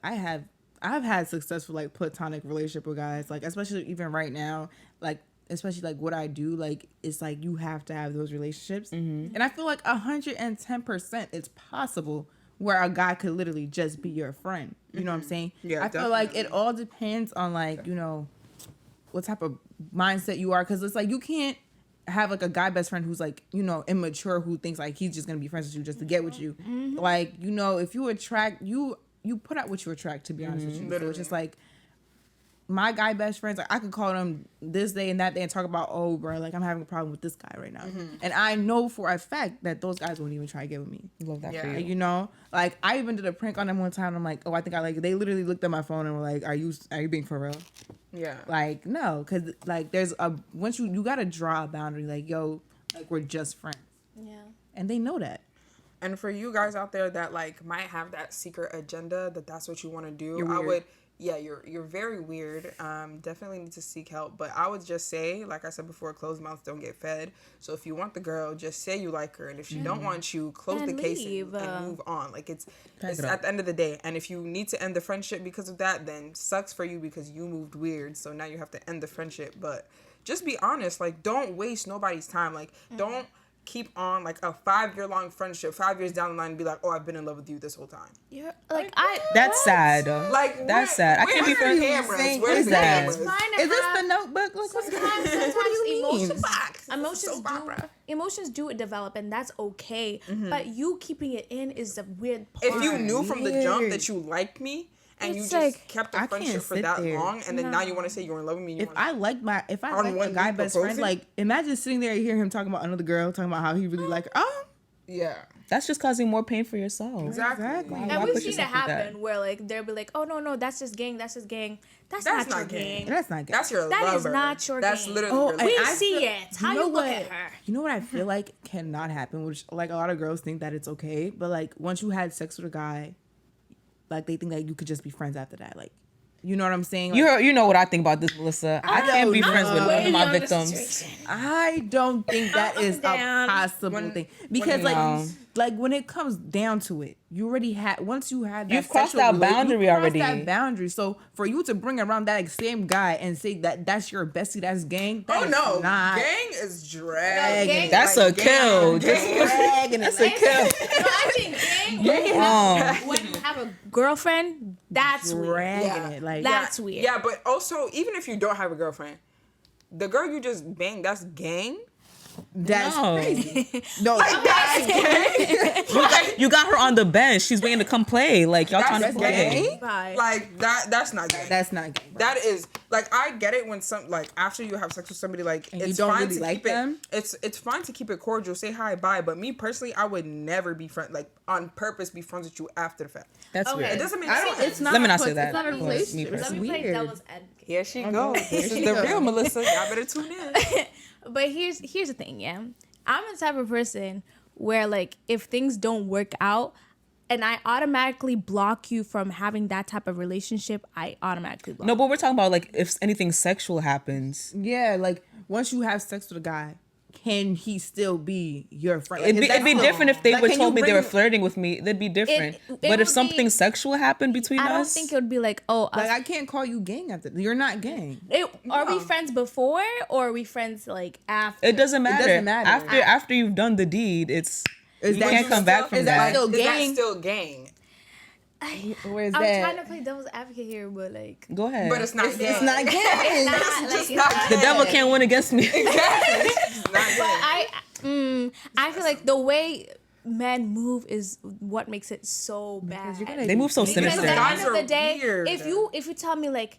Speaker 3: I've had successful like platonic relationship with guys, like especially even right now, like especially like what I do, like it's like you have to have those relationships, and I feel like 110% it's possible where a guy could literally just be your friend. You know what I'm saying?
Speaker 2: Yeah,
Speaker 3: I feel like it all depends on like what type of mindset you are, because it's like you can't have like a guy best friend who's like immature, who thinks like he's just gonna be friends with you just to get with you. Like if you attract you put out what you attract, to be honest with you. So it's just like my guy best friends, like I could call them this day and that day and talk about, oh bro, like I'm having a problem with this guy right now, and I know for a fact that those guys won't even try to get with me.
Speaker 1: Love that for
Speaker 2: Yeah.
Speaker 1: you.
Speaker 3: Like I even did a prank on them one time. I'm like, oh, I think I like it. They literally looked at my phone and were like, are you being for real?
Speaker 2: Yeah.
Speaker 3: Like no, because like there's once you gotta draw a boundary, like yo, like we're just friends,
Speaker 4: Yeah.
Speaker 3: and they know that.
Speaker 2: And for you guys out there that like might have that secret agenda, that's what you want to do,
Speaker 3: You're
Speaker 2: I
Speaker 3: weird.
Speaker 2: would. Yeah, you're very weird. Definitely need to seek help. But I would just say, like I said before, closed mouths don't get fed. So if you want the girl, just say you like her, and if she don't want you, close
Speaker 4: And
Speaker 2: the case
Speaker 4: leave.
Speaker 2: and move on. Like it's
Speaker 1: it
Speaker 2: at
Speaker 1: up.
Speaker 2: the end of the day. And if you need to end the friendship because of that, then sucks for you because you moved weird. So now you have to end the friendship. But just be honest. Like don't waste nobody's time. Like don't keep on like a 5-year long friendship 5 years down the line and be like, oh, I've been in love with you this whole time.
Speaker 4: You're like
Speaker 1: That's sad.
Speaker 2: Like
Speaker 1: That's sad. I can't be
Speaker 2: friends.
Speaker 1: friends.
Speaker 2: Cameras.
Speaker 3: What
Speaker 2: Where's
Speaker 3: is
Speaker 2: the
Speaker 3: that?
Speaker 2: cameras?
Speaker 4: It's fine to
Speaker 3: Is this
Speaker 4: have-
Speaker 3: the Notebook? Like what's
Speaker 4: Sometimes emotions
Speaker 2: Soap opera.
Speaker 4: emotions do develop, and that's okay. But you keeping it in is the weird part.
Speaker 2: If you knew from the jump
Speaker 3: Weird.
Speaker 2: that you liked me and you
Speaker 4: It's
Speaker 2: just
Speaker 4: like,
Speaker 2: kept
Speaker 3: I
Speaker 2: a friendship
Speaker 3: can't
Speaker 2: for
Speaker 3: sit
Speaker 2: that
Speaker 3: there.
Speaker 2: long, and then now you want to say you're in love with me,
Speaker 3: If I like
Speaker 2: On one
Speaker 3: a guy
Speaker 2: knee
Speaker 3: best friend,
Speaker 2: proposing?
Speaker 3: like imagine sitting there and hearing him talking about another girl, talking about how he really like her. Oh,
Speaker 2: yeah,
Speaker 1: That's just causing more pain for yourself.
Speaker 2: exactly.
Speaker 3: Exactly.
Speaker 1: Why
Speaker 4: And we've
Speaker 1: put
Speaker 4: seen it
Speaker 1: yourself through that?
Speaker 4: happen where like they'll be like, oh no, that's just gang, that's just gang. That's
Speaker 2: That's
Speaker 4: not your
Speaker 2: not gang.
Speaker 4: gang.
Speaker 3: that's not good.
Speaker 2: That's your
Speaker 4: That is
Speaker 2: lover.
Speaker 4: not your
Speaker 2: That's
Speaker 4: game.
Speaker 2: literally
Speaker 3: Oh,
Speaker 2: your
Speaker 3: and
Speaker 4: We
Speaker 2: lover.
Speaker 3: I
Speaker 4: see
Speaker 3: feel-
Speaker 4: it. How you look
Speaker 3: what?
Speaker 4: at her.
Speaker 3: You know what I feel like cannot happen, which like a lot of girls think that it's okay, but like once you had sex with a guy, like they think that you could just be friends after that. Like, you know what I'm saying? Like,
Speaker 1: You know what I think about this, Melissa. I can't be friends with one of my victims.
Speaker 3: I don't think that is a
Speaker 4: down.
Speaker 3: possible thing because
Speaker 1: No.
Speaker 3: like when it comes down to it, you already had once you had that
Speaker 1: You've crossed
Speaker 3: sexual
Speaker 1: that boundary
Speaker 3: you crossed
Speaker 1: already.
Speaker 3: That boundary. So for you to bring around that same guy and say that that's your bestie, that's gang. That
Speaker 2: Oh
Speaker 3: is
Speaker 2: no,
Speaker 3: not
Speaker 2: gang is dragging.
Speaker 4: gang-
Speaker 1: That's a kill.
Speaker 3: dragging it.
Speaker 1: That's a kill.
Speaker 4: No, I think gang when you have a girlfriend, that's weird.
Speaker 3: dragging
Speaker 2: Yeah.
Speaker 3: it. Like
Speaker 4: That's weird.
Speaker 2: Yeah, but also even if you don't have a girlfriend, the girl you just banged, that's gang.
Speaker 3: that's
Speaker 1: No.
Speaker 3: crazy. No, that's gang.
Speaker 1: You got her on the bench. She's waiting to come play. Like y'all trying to
Speaker 2: That's
Speaker 1: play.
Speaker 2: gang.
Speaker 4: Bye.
Speaker 2: Like that's not gang.
Speaker 3: That's not gang.
Speaker 2: That is like I get it when some like after you have sex with somebody like
Speaker 3: And you
Speaker 2: it's
Speaker 3: don't
Speaker 2: fine
Speaker 3: really
Speaker 2: to
Speaker 3: like
Speaker 2: keep
Speaker 3: them?
Speaker 2: it. It's fine to keep it cordial, say hi, bye. But me personally, I would never be friend like on purpose be friends with you after the fact.
Speaker 1: That's
Speaker 4: Okay.
Speaker 2: It
Speaker 1: weird.
Speaker 2: doesn't make
Speaker 3: I don't.
Speaker 2: sense.
Speaker 3: It's not.
Speaker 1: Let me not say
Speaker 3: It's
Speaker 1: that.
Speaker 3: not a
Speaker 1: Me
Speaker 3: relationship. It's
Speaker 4: Let me play
Speaker 3: weird.
Speaker 4: devil's advocate.
Speaker 2: Here she goes. This is
Speaker 3: she
Speaker 2: the
Speaker 3: goes.
Speaker 2: real Melissa. Y'all better tune in.
Speaker 4: But here's the thing, yeah. I'm the type of person where like if things don't work out and I automatically block you from having that type of relationship, I automatically block.
Speaker 1: No, but we're talking about like if anything sexual happens.
Speaker 3: Yeah, like once you have sex with a guy, can he still be your friend? Like,
Speaker 1: It'd be different if they
Speaker 3: like,
Speaker 1: would
Speaker 3: can
Speaker 1: told
Speaker 3: you
Speaker 1: me they were
Speaker 3: bring-
Speaker 1: flirting with me. That'd be different.
Speaker 4: It
Speaker 1: But
Speaker 4: would
Speaker 1: if something
Speaker 4: be-
Speaker 1: sexual happened between
Speaker 4: I don't
Speaker 1: us,
Speaker 4: think it would be like, oh,
Speaker 3: Like
Speaker 4: us-
Speaker 3: I can't call you gang after. You're not gang.
Speaker 4: are we friends before or are we friends like after?
Speaker 1: it doesn't matter.
Speaker 3: doesn't matter.
Speaker 1: After you've done the deed, it's
Speaker 3: Is
Speaker 1: you
Speaker 3: that-
Speaker 1: can't come back from
Speaker 3: is that
Speaker 1: that.
Speaker 3: still
Speaker 2: Is that
Speaker 3: gang?
Speaker 2: still gang?
Speaker 3: Where's
Speaker 4: I'm
Speaker 3: that?
Speaker 4: trying to play devil's advocate here, but like
Speaker 1: Go ahead.
Speaker 2: But it's not gang.
Speaker 3: It's not gang.
Speaker 4: it's not like it's not.
Speaker 1: the devil can't win against me.
Speaker 2: It's not gang.
Speaker 4: I feel like the way men move is what makes it so bad.
Speaker 3: you're gonna-
Speaker 1: They move so
Speaker 4: Because
Speaker 1: sinister.
Speaker 4: at the
Speaker 2: Guys
Speaker 4: end of
Speaker 2: are
Speaker 4: the day,
Speaker 2: weird.
Speaker 4: if you tell me like,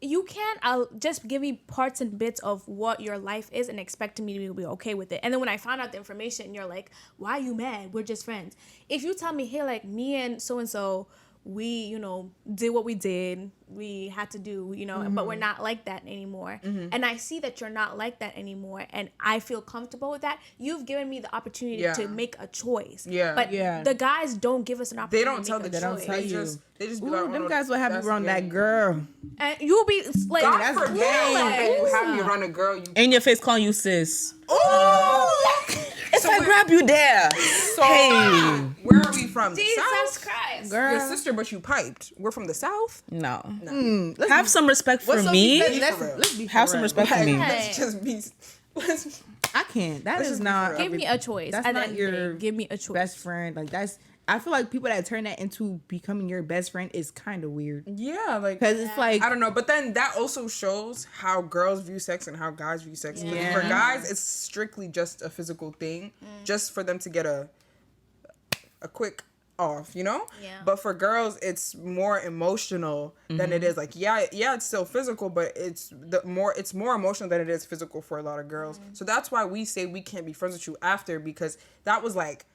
Speaker 4: you can't just give me parts and bits of what your life is and expect me to be okay with it. And then when I found out the information, you're like, why are you mad? We're just friends. If you tell me, hey, like me and so we, you know, did what we did, we had to do, you know, but we're not like that anymore. And I see that you're not like that anymore, and I feel comfortable with that. You've given me the opportunity to make a choice. But the guys don't give us an opportunity.
Speaker 2: They don't tell the
Speaker 3: They don't tell you.
Speaker 2: They just be
Speaker 3: Ooh,
Speaker 2: like,
Speaker 3: them guys will have you run that girl.
Speaker 4: And you'll be like,
Speaker 2: God
Speaker 3: that's
Speaker 2: forbid
Speaker 3: gay.
Speaker 2: you have me run a girl. You
Speaker 1: In your face calling you sis.
Speaker 2: if
Speaker 1: I grab you there. Hey.
Speaker 2: Where are we from?
Speaker 4: Jesus
Speaker 2: South?
Speaker 4: Christ.
Speaker 3: Girl.
Speaker 2: Your sister, but you piped. We're from the South.
Speaker 1: No.
Speaker 3: Let's
Speaker 1: Have some respect for
Speaker 3: What's up,
Speaker 1: me.
Speaker 3: Let's be
Speaker 1: Have
Speaker 3: for
Speaker 1: some
Speaker 3: real.
Speaker 1: respect for me.
Speaker 2: Let's just be.
Speaker 3: I can't. That
Speaker 2: Let's
Speaker 3: is
Speaker 2: just be
Speaker 3: not.
Speaker 2: for real.
Speaker 4: Give me a choice.
Speaker 3: That's
Speaker 4: At the
Speaker 3: not
Speaker 4: end of the day,
Speaker 3: your
Speaker 4: give me a choice.
Speaker 3: best friend. Like that's. I feel like people that turn that into becoming your best friend is kind of weird.
Speaker 2: Yeah, like
Speaker 3: Because it's like
Speaker 2: I don't know, but then that also shows how girls view sex and how guys view sex.
Speaker 3: Yeah.
Speaker 2: For guys, it's strictly just a physical thing, just for them to get a quick off, you know.
Speaker 4: Yeah.
Speaker 2: But for girls, it's more emotional than it is. Like, yeah, it's still physical, but it's more emotional than it is physical for a lot of girls. So that's why we say we can't be friends with you after, because that was like.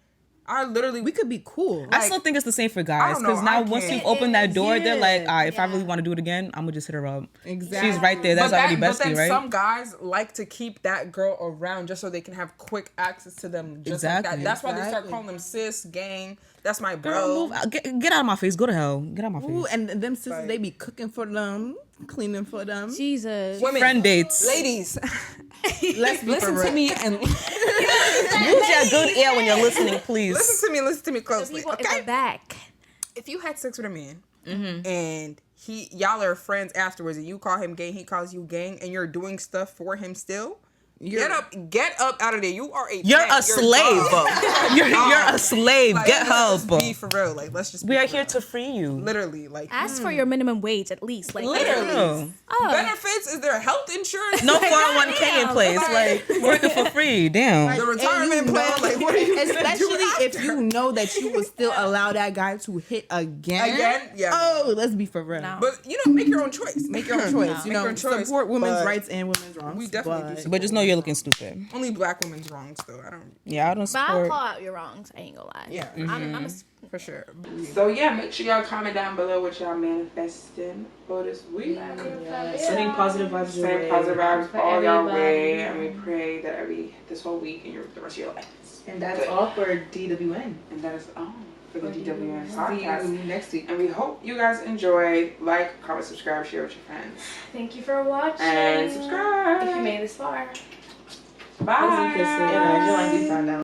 Speaker 3: we could be cool.
Speaker 1: I still think it's the same for
Speaker 2: I
Speaker 1: guys,
Speaker 2: don't know,
Speaker 1: because now
Speaker 2: I
Speaker 1: once
Speaker 2: can't.
Speaker 1: you've opened that door, they're like,
Speaker 3: Yeah.
Speaker 1: all right, if I really want to do it again, I'm gonna just hit her up.
Speaker 3: Exactly.
Speaker 1: She's right there. That's already
Speaker 2: but
Speaker 1: bestie,
Speaker 2: then
Speaker 1: right?
Speaker 2: some guys like to keep that girl around just so they can have quick access to them. Just like
Speaker 1: Exactly.
Speaker 2: that. That's why they start
Speaker 3: Exactly.
Speaker 2: calling them sis, gang. That's my
Speaker 1: Girl,
Speaker 2: bro.
Speaker 1: move out. Get out of my face. Go to hell. Get out of my face.
Speaker 3: Ooh, and them sisters,
Speaker 2: Right.
Speaker 3: they be cooking for them, cleaning for them.
Speaker 4: Jesus.
Speaker 2: Women,
Speaker 1: Friend dates.
Speaker 2: ladies,
Speaker 3: Let's be for
Speaker 2: listen to
Speaker 3: real.
Speaker 2: me and
Speaker 1: Use your good ear when you're listening, please.
Speaker 2: listen to me
Speaker 4: The
Speaker 2: closely.
Speaker 4: people in
Speaker 2: Okay,
Speaker 4: the back.
Speaker 2: if you had sex with a man and y'all are friends afterwards, and you call him gay, he calls you gang, and you're doing stuff for him still. Get up out of there. You are
Speaker 1: You're a slave. You're a slave.
Speaker 2: Like,
Speaker 1: Get
Speaker 2: let's
Speaker 1: help.
Speaker 2: just be for real. Like, let's just.
Speaker 1: We
Speaker 2: be
Speaker 1: are
Speaker 2: for
Speaker 1: here
Speaker 2: real.
Speaker 1: to free you.
Speaker 2: Literally, like
Speaker 4: Ask for your minimum wage at least. Like
Speaker 2: literally.
Speaker 1: Oh.
Speaker 2: Benefits, is there health insurance?
Speaker 1: No 401k in place. Like, working for free. Damn.
Speaker 2: The retirement
Speaker 3: And you
Speaker 2: plan.
Speaker 3: know-
Speaker 2: Like, what are you gonna do
Speaker 3: Especially if
Speaker 2: after?
Speaker 3: you know that you would still allow that guy to hit again.
Speaker 2: Again? Yeah.
Speaker 3: Oh, let's be for real.
Speaker 4: No.
Speaker 2: But make your own choice.
Speaker 3: Make your own choice. You
Speaker 2: Make
Speaker 3: know,
Speaker 2: your own choice,
Speaker 3: support women's
Speaker 2: but
Speaker 3: rights and women's wrongs.
Speaker 2: we definitely do support
Speaker 1: But just know you're looking stupid.
Speaker 2: Only black women's wrongs, though. I don't.
Speaker 1: Yeah, I don't
Speaker 4: But I'll
Speaker 1: support.
Speaker 4: call out your wrongs. I ain't gonna lie.
Speaker 2: Yeah.
Speaker 4: I'm a
Speaker 2: For sure. So yeah, make sure y'all comment down below what y'all manifesting for this week.
Speaker 1: Sending positive vibes your
Speaker 2: Send
Speaker 1: way.
Speaker 2: positive vibes all y'all
Speaker 4: everybody.
Speaker 2: way, and we pray that this whole week and the rest of your life.
Speaker 3: And that's
Speaker 2: Good.
Speaker 3: all for DWN.
Speaker 2: And that is all for the DWN
Speaker 3: See
Speaker 2: podcast.
Speaker 3: you next week.
Speaker 2: And we hope you guys enjoy. Like, comment, subscribe, share with your friends,
Speaker 4: Thank you for watching.
Speaker 2: and subscribe.
Speaker 4: If you made it this far.
Speaker 2: Bye.
Speaker 3: You'll like be found out.